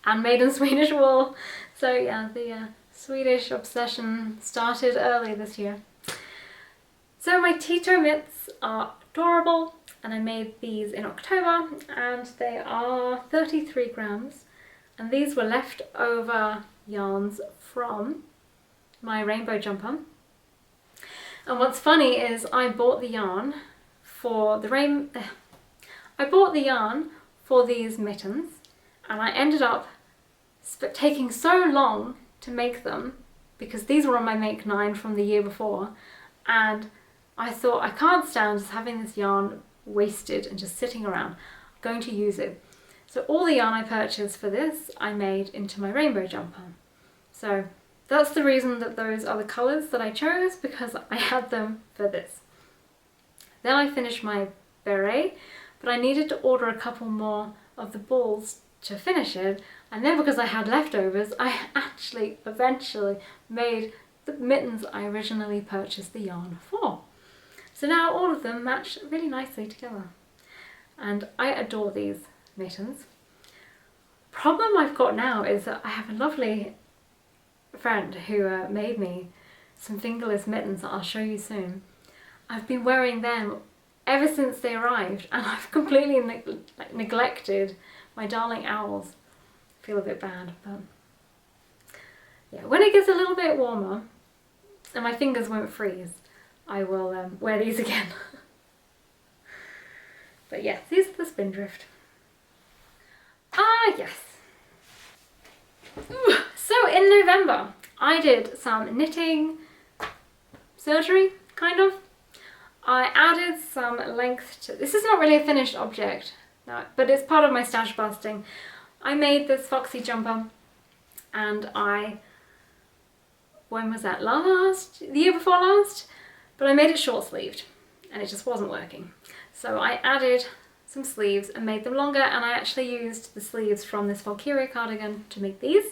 and made in Swedish wool. So yeah, the Swedish obsession started early this year. So my Tyto Mitts are adorable, and I made these in October, and they are 33 grams. And these were leftover yarns from my rainbow jumper. And what's funny is I bought the yarn for these mittens, and I ended up taking so long to make them because these were on my make 9 from the year before, and I thought I can't stand just having this yarn wasted and just sitting around. I'm going to use it. So all the yarn I purchased for this I made into my rainbow jumper. So that's the reason that those are the colours that I chose, because I had them for this. Then I finished my beret, but I needed to order a couple more of the balls to finish it, and then because I had leftovers, I actually eventually made the mittens I originally purchased the yarn for. So now all of them match really nicely together, and I adore these mittens. Problem I've got now is that I have a lovely friend who made me some fingerless mittens that I'll show you soon. I've been wearing them ever since they arrived, and I've completely neglected my darling owls. I feel a bit bad, but yeah, when it gets a little bit warmer and my fingers won't freeze, I will wear these again. But yes, these are the Spindrift. Ah yes. Ooh. So in November I did some knitting surgery, kind of. I added some length to, this is not really a finished object, no, but it's part of my stash busting. I made this foxy jumper, and when was that, the year before last? But I made it short sleeved and it just wasn't working. So I added some sleeves and made them longer, and I actually used the sleeves from this Valkyria cardigan to make these.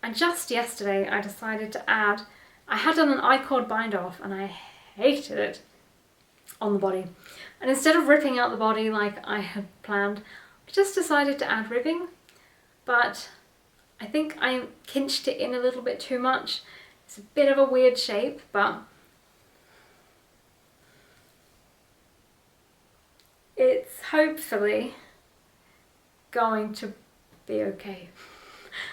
And just yesterday I decided to add, I had done an I-cord bind off and I hated it. on the body. And instead of ripping out the body like I had planned, I just decided to add ribbing, but I think I kinched it in a little bit too much. It's a bit of a weird shape, but it's hopefully going to be okay.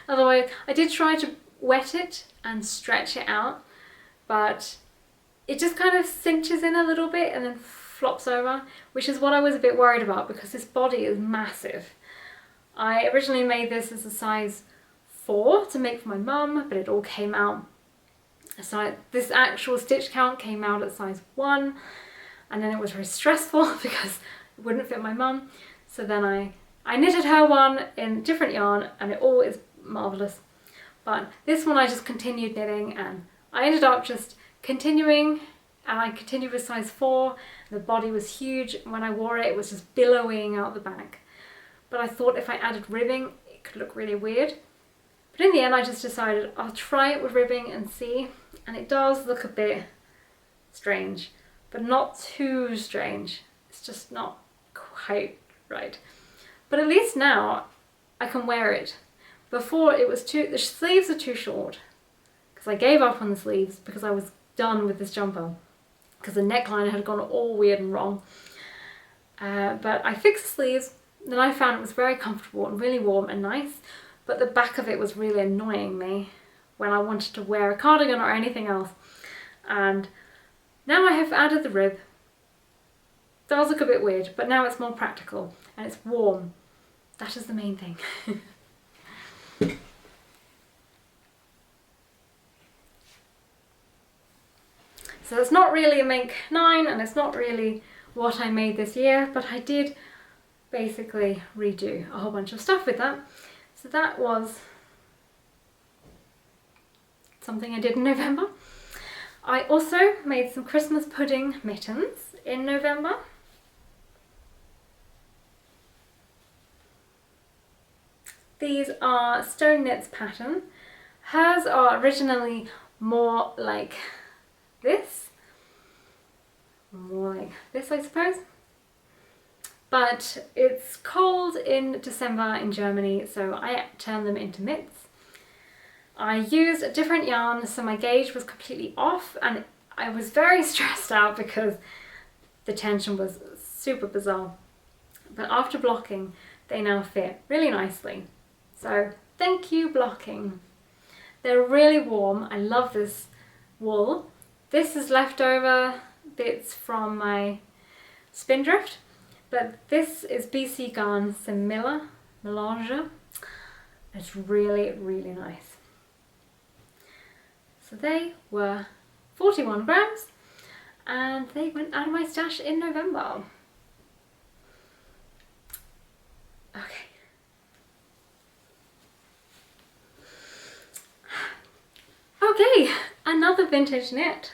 Otherwise, I did try to wet it and stretch it out, but it just kind of cinches in a little bit and then flops over, which is what I was a bit worried about because this body is massive. I originally made this as a size 4 to make for my mum, but it all came out. So this actual stitch count came out at size 1, and then it was very stressful because it wouldn't fit my mum. So then I knitted her one in different yarn, and it all is marvellous. But this one I just continued knitting, and I ended up just continuing, and I continued with size 4. The body was huge. When I wore it, it was just billowing out the back. But I thought if I added ribbing, it could look really weird. But in the end, I just decided I'll try it with ribbing and see. And it does look a bit strange, but not too strange. It's just not quite right. But at least now I can wear it. Before it was the sleeves are too short, because I gave up on the sleeves because I was done with this jumper, because the neckline had gone all weird and wrong. But I fixed the sleeves, then I found it was very comfortable and really warm and nice, but the back of it was really annoying me when I wanted to wear a cardigan or anything else. And now I have added the rib. It does look a bit weird, but now it's more practical and it's warm. That is the main thing. So it's not really a make 9, and it's not really what I made this year, but I did basically redo a whole bunch of stuff with that. So that was something I did in November. I also made some Christmas pudding mittens in November. These are Stone Knits pattern. Hers are originally more like this, I suppose, but it's cold in December in Germany, so I turned them into mitts. I used a different yarn, so my gauge was completely off, and I was very stressed out because the tension was super bizarre, but after blocking they now fit really nicely. So thank you, blocking. They're really warm. I love this wool. This is leftover bits from my Spindrift, but this is BC Garn Semilla Melange. It's really, really nice. So they were 41 grams and they went out of my stash in November. Okay. Okay, another vintage knit.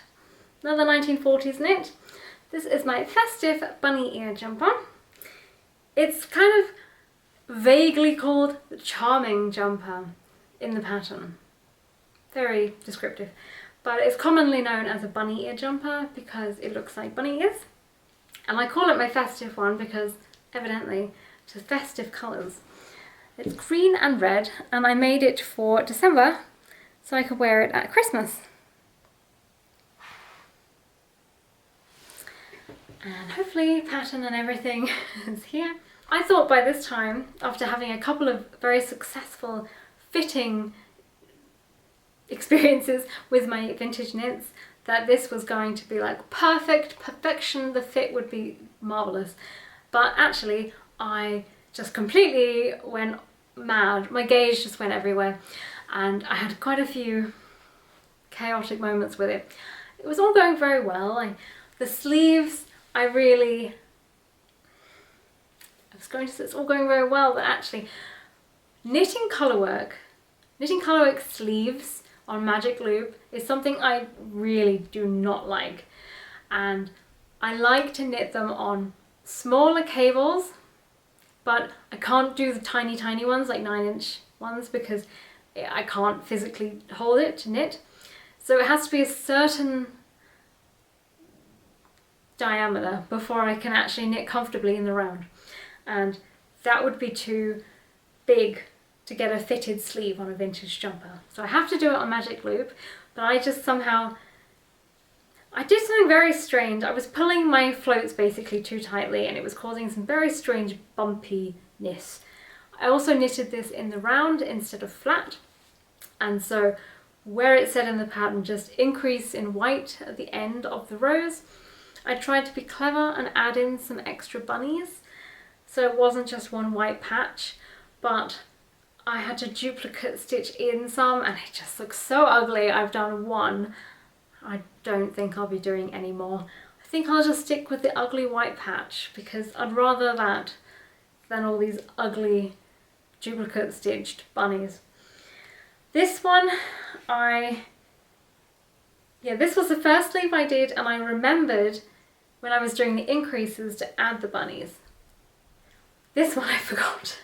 Another 1940s knit. This is my Festive bunny ear jumper. It's kind of vaguely called the charming jumper in the pattern. Very descriptive. But it's commonly known as a bunny ear jumper because it looks like bunny ears. And I call it my festive one because evidently it's festive colours. It's green and red, and I made it for December so I could wear it at Christmas. And hopefully pattern and everything is here. I thought by this time, after having a couple of very successful fitting experiences with my vintage knits, that this was going to be like perfection, the fit would be marvellous. But actually I just completely went mad. My gauge just went everywhere and I had quite a few chaotic moments with it. It was all going very well. The sleeves, it's all going very well, but actually knitting colourwork sleeves on magic loop is something I really do not like, and I like to knit them on smaller cables, but I can't do the tiny ones like 9-inch ones because I can't physically hold it to knit. So it has to be a certain diameter before I can actually knit comfortably in the round, and that would be too big to get a fitted sleeve on a vintage jumper. So I have to do it on magic loop, but I just somehow, I did something very strange. I was pulling my floats basically too tightly and it was causing some very strange bumpiness. I also knitted this in the round instead of flat, and so where it said in the pattern just increase in white at the end of the rows, I tried to be clever and add in some extra bunnies, so it wasn't just one white patch, but I had to duplicate stitch in some and it just looks so ugly. I've done one. I don't think I'll be doing any more. I think I'll just stick with the ugly white patch because I'd rather that than all these ugly duplicate stitched bunnies. This one, this was the first sleeve I did, and I remembered when I was doing the increases to add the bunnies. This one I forgot.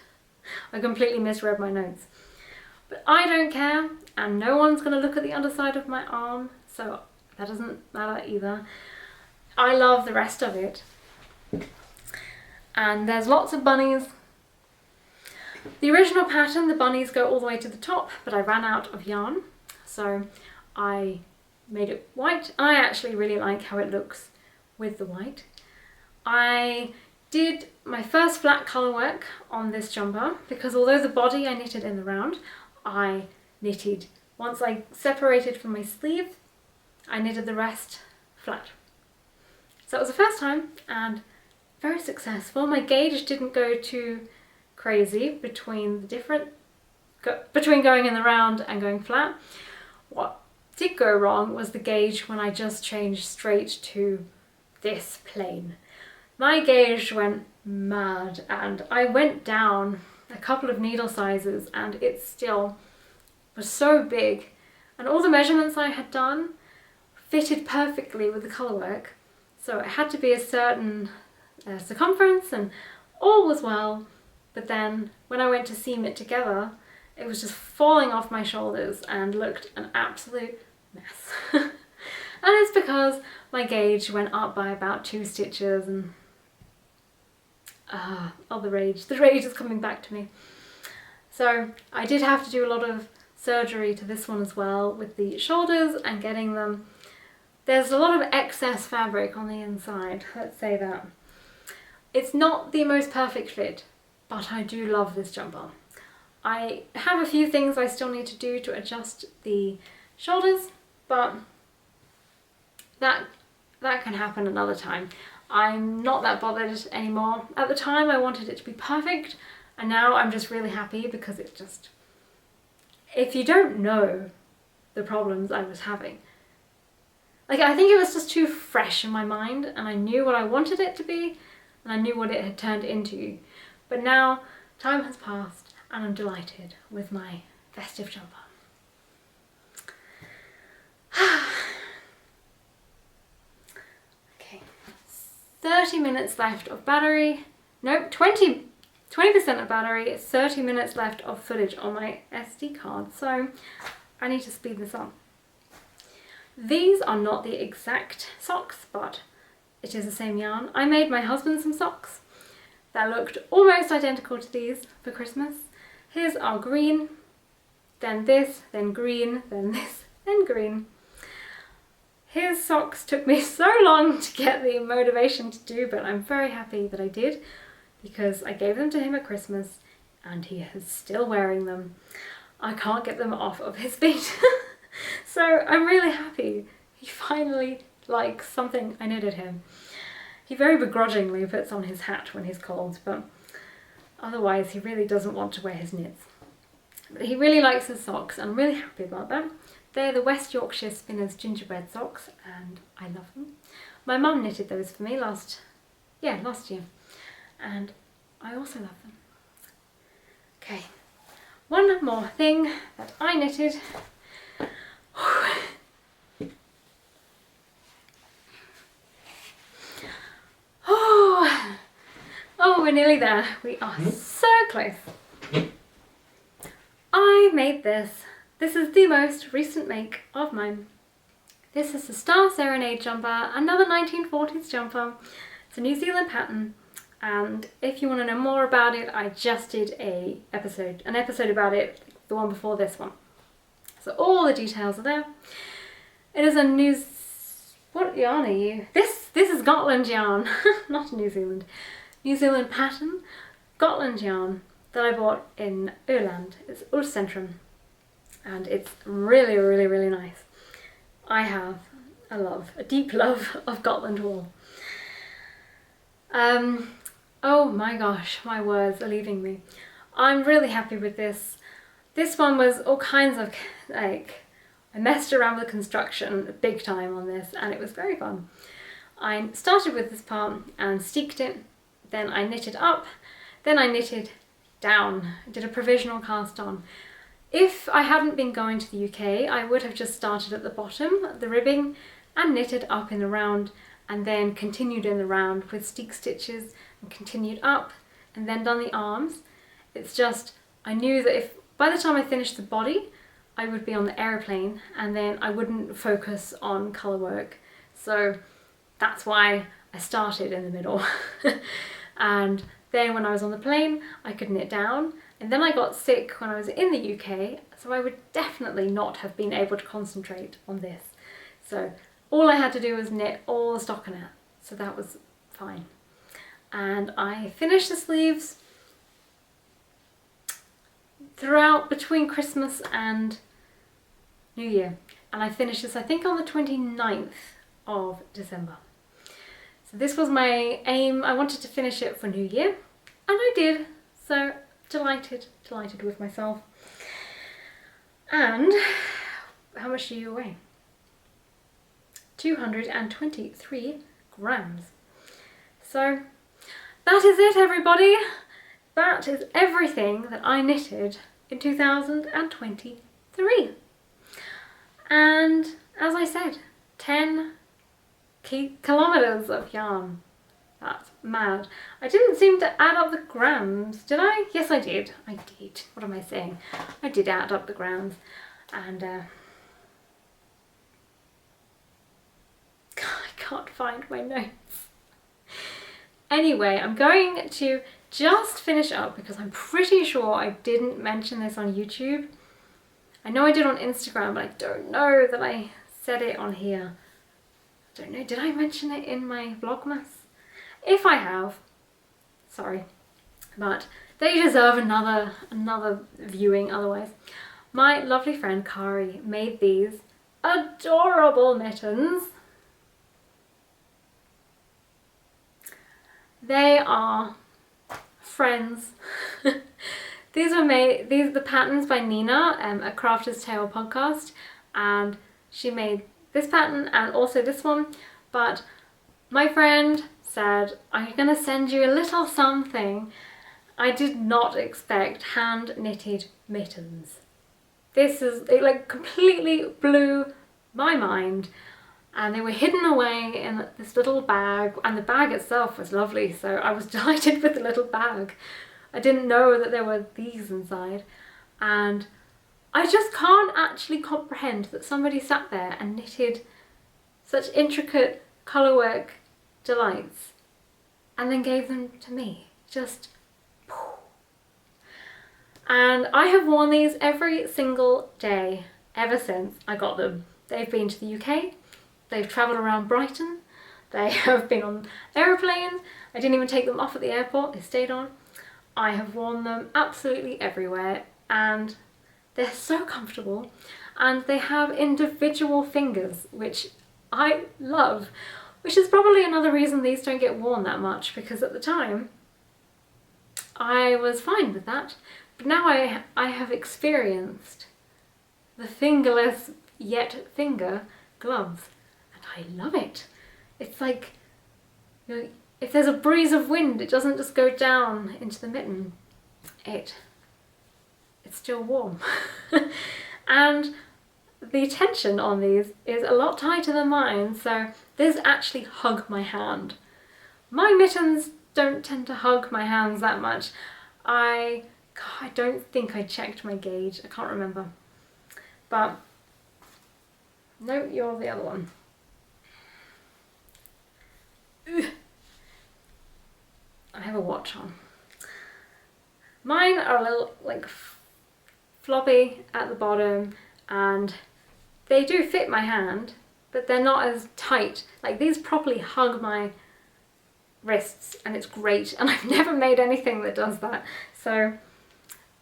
I completely misread my notes. But I don't care, and no one's going to look at the underside of my arm, so that doesn't matter either. I love the rest of it. And there's lots of bunnies. The original pattern, the bunnies go all the way to the top, but I ran out of yarn, so I made it white. I actually really like how it looks with the white. I did my first flat colour work on this jumper because although the body I knitted in the round, I knitted, once I separated from my sleeve, I knitted the rest flat. So it was the first time and very successful. My gauge didn't go too crazy between going in the round and going flat. What did go wrong was the gauge when I just changed straight to this plain. My gauge went mad and I went down a couple of needle sizes and it still was so big, and all the measurements I had done fitted perfectly with the colour work, so it had to be a certain circumference and all was well, but then when I went to seam it together it was just falling off my shoulders and looked an absolute mess. And it's because my gauge went up by about 2 stitches and the rage is coming back to me. So I did have to do a lot of surgery to this one as well with the shoulders and getting them. There's a lot of excess fabric on the inside, let's say that. It's not the most perfect fit, but I do love this jumper. I have a few things I still need to do to adjust the shoulders, but that can happen another time. I'm not that bothered anymore. At the time I wanted it to be perfect, and now I'm just really happy because it's just, if you don't know the problems I was having, like, I think it was just too fresh in my mind and I knew what I wanted it to be and I knew what it had turned into. But now time has passed and I'm delighted with my festive jumper. Okay, 30 minutes left of battery. Nope, 20% of battery, 30 minutes left of footage on my SD card, so I need to speed this up. These are not the exact socks, but it is the same yarn. I made my husband some socks that looked almost identical to these for Christmas. His are green, then this, then green, then this, then green. His socks took me so long to get the motivation to do, but I'm very happy that I did because I gave them to him at Christmas and he is still wearing them. I can't get them off of his feet. So I'm really happy. He finally likes something I knitted him. He very begrudgingly puts on his hat when he's cold, but otherwise he really doesn't want to wear his knits. But he really likes his socks and I'm really happy about that. They're the West Yorkshire Spinners Gingerbread Socks and I love them. My mum knitted those for me last year, and I also love them. Okay, one more thing that I knitted. Oh, we're nearly there. We are so close. I made this. This is the most recent make of mine. This is the Star Serenade jumper, another 1940s jumper. It's a New Zealand pattern, and if you want to know more about it, I just did an episode about it, the one before this one. So all the details are there. It is a what yarn are you? This is Gotland yarn, not New Zealand. New Zealand pattern, Gotland yarn that I bought in Öland. It's Ulfcentrum, and it's really, really, really nice. I have a deep love of Gotland wool. Oh my gosh, my words are leaving me. I'm really happy with this. This one was all kinds of, like, I messed around with construction big time on this, and it was very fun. I started with this part and steeked it, then I knitted up, then I knitted down, did a provisional cast on. If I hadn't been going to the UK, I would have just started at the bottom, the ribbing, and knitted up in the round, and then continued in the round with steek stitches, and continued up, and then done the arms. It's just, I knew that if by the time I finished the body, I would be on the aeroplane, and then I wouldn't focus on colour work. So that's why I started in the middle. And then when I was on the plane, I could knit down. And then I got sick when I was in the UK, so I would definitely not have been able to concentrate on this. So all I had to do was knit all the stockinette, so that was fine. And I finished the sleeves throughout between Christmas and New Year. And I finished this, I think, on the 29th of December. So this was my aim. I wanted to finish it for New Year, and I did. So delighted with myself. And how much do you weigh? 223 grams. So that is it, everybody. That is everything that I knitted in 2023. And as I said, 10 kilometers of yarn. That's mad. I didn't seem to add up the grams, did I? Yes, I did. I did. What am I saying? I did add up the grams. And I can't find my notes. Anyway, I'm going to just finish up because I'm pretty sure I didn't mention this on YouTube. I know I did on Instagram, but I don't know that I said it on here. I don't know, did I mention it in my Vlogmas? If I have, sorry, but they deserve another viewing otherwise. My lovely friend Kari made these adorable mittens. They are friends. These were made, the patterns by Nina, a Crafter's Tale podcast, and she made this pattern and also this one, but my friend said, I'm gonna send you a little something. I did not expect hand knitted mittens. It like completely blew my mind, and they were hidden away in this little bag, and the bag itself was lovely, so I was delighted with the little bag. I didn't know that there were these inside, and I just can't actually comprehend that somebody sat there and knitted such intricate colourwork delights and then gave them to me. Just poof. And I have worn these every single day ever since I got them. They've been to the UK, they've travelled around Brighton, they have been on aeroplanes. I didn't even take them off at the airport, they stayed on. I have worn them absolutely everywhere, and they're so comfortable, and they have individual fingers, which I love, which is probably another reason these don't get worn that much, because at the time I was fine with that, but now I have experienced the fingerless yet finger gloves, and I love it. It's like, you know, if there's a breeze of wind, it doesn't just go down into the mitten. It's still warm. And the tension on these is a lot tighter than mine, so these actually hug my hand. My mittens don't tend to hug my hands that much. I don't think I checked my gauge, I can't remember. But No, you're the other one. Ugh. I have a watch on. Mine are a little like floppy at the bottom and they do fit my hand, but they're not as tight. Like these properly hug my wrists and it's great, and I've never made anything that does that. So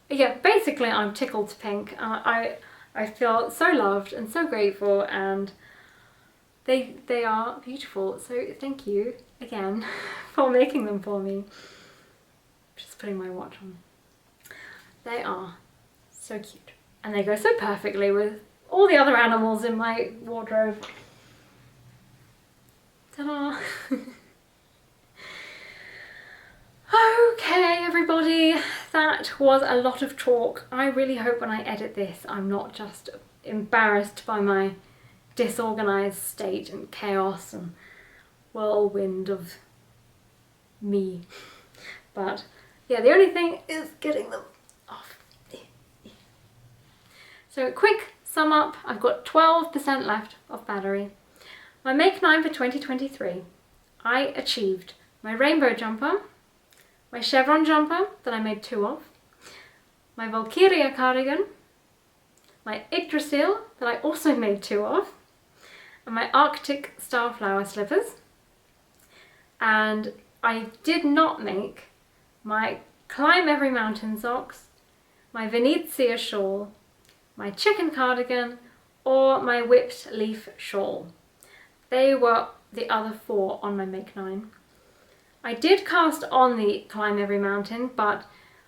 yeah, basically I'm tickled pink. I feel so loved and so grateful, and they are beautiful. So thank you again for making them for me. Just putting my watch on. They are so cute and they go so perfectly with all the other animals in my wardrobe. Ta-da! Okay everybody, that was a lot of talk. I really hope when I edit this I'm not just embarrassed by my disorganised state and chaos and whirlwind of me. But yeah, the only thing is getting them off. So quick sum up, I've got 12% left of battery. My Make 9 for 2023, I achieved my rainbow jumper, my chevron jumper that I made 2 of, my Valkyria cardigan, my Yggdrasil that I also made 2 of, and my Arctic Starflower slippers. And I did not make my Climb Every Mountain socks, my Venezia shawl, my chicken cardigan, or my whipped leaf shawl. They were the other 4 on my Make 9. I did cast on the Climb Every Mountain, but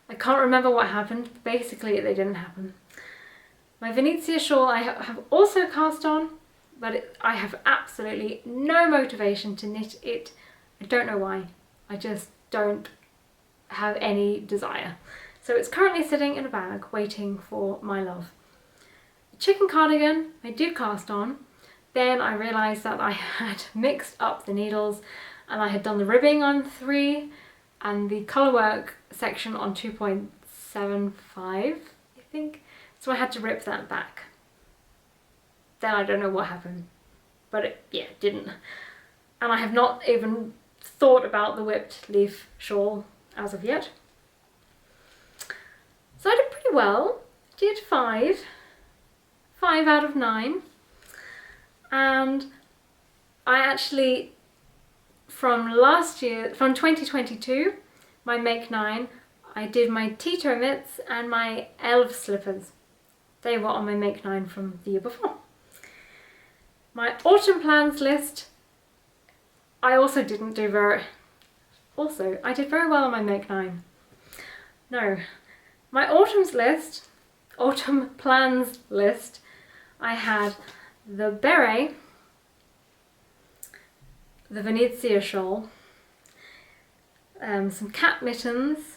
I can't remember what happened. Basically, they didn't happen. My Venezia shawl I have also cast on, but I have absolutely no motivation to knit it. I don't know why. I just don't have any desire. So it's currently sitting in a bag waiting for my love. The chicken cardigan I did cast on. Then I realised that I had mixed up the needles and I had done the ribbing on 3 and the colourwork section on 2.75, I think. So I had to rip that back. Then I don't know what happened, but it didn't. And I have not even thought about the whipped leaf shawl as of yet. So I did pretty well. Did 5 out of 9. And I actually, from 2022, my Make 9, I did my Tyto Mitts and my Elve Slippers. They were on my Make 9 from the year before. My autumn plans list, I also didn't do very... Also, I did very well on my Make 9. No. My autumn plans list, I had the beret, the Venezia shawl, some cat mittens,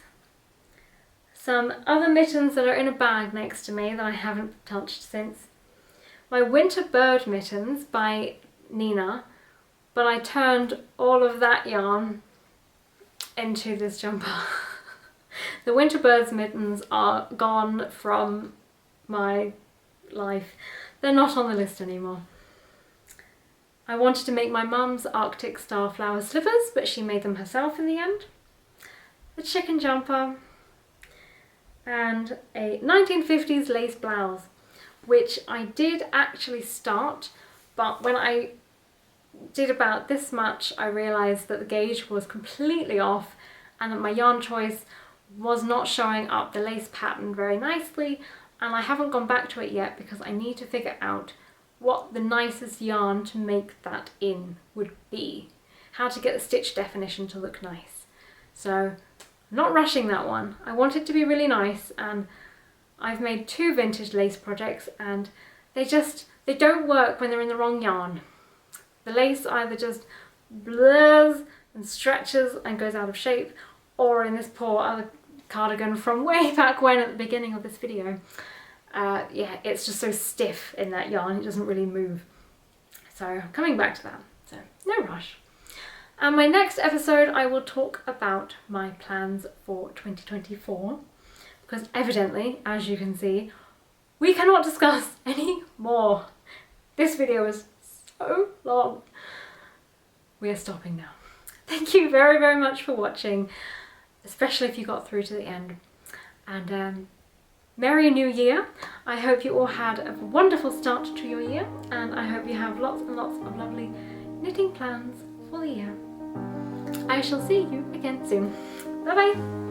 some other mittens that are in a bag next to me that I haven't touched since, my winter bird mittens by Nina, but I turned all of that yarn into this jumper. The winter birds mittens are gone from my life. They're not on the list anymore. I wanted to make my mum's Arctic Starflower slippers, but she made them herself in the end. The chicken jumper and a 1950s lace blouse, which I did actually start, but when I did about this much, I realised that the gauge was completely off and that my yarn choice was not showing up the lace pattern very nicely, and I haven't gone back to it yet because I need to figure out what the nicest yarn to make that in would be. How to get the stitch definition to look nice. So I'm not rushing that one. I want it to be really nice, and I've made 2 vintage lace projects and they don't work when they're in the wrong yarn. The lace either just blurs and stretches and goes out of shape, or in this poor other cardigan from way back when at the beginning of this video, yeah, it's just so stiff in that yarn, it doesn't really move. So coming back to that, so no rush. And my next episode I will talk about my plans for 2024, because evidently, as you can see, we cannot discuss any more. This video is so long. We are stopping now. Thank you very, very much for watching, especially if you got through to the end. And Merry New Year. I hope you all had a wonderful start to your year, and I hope you have lots and lots of lovely knitting plans for the year. I shall see you again soon. Bye bye!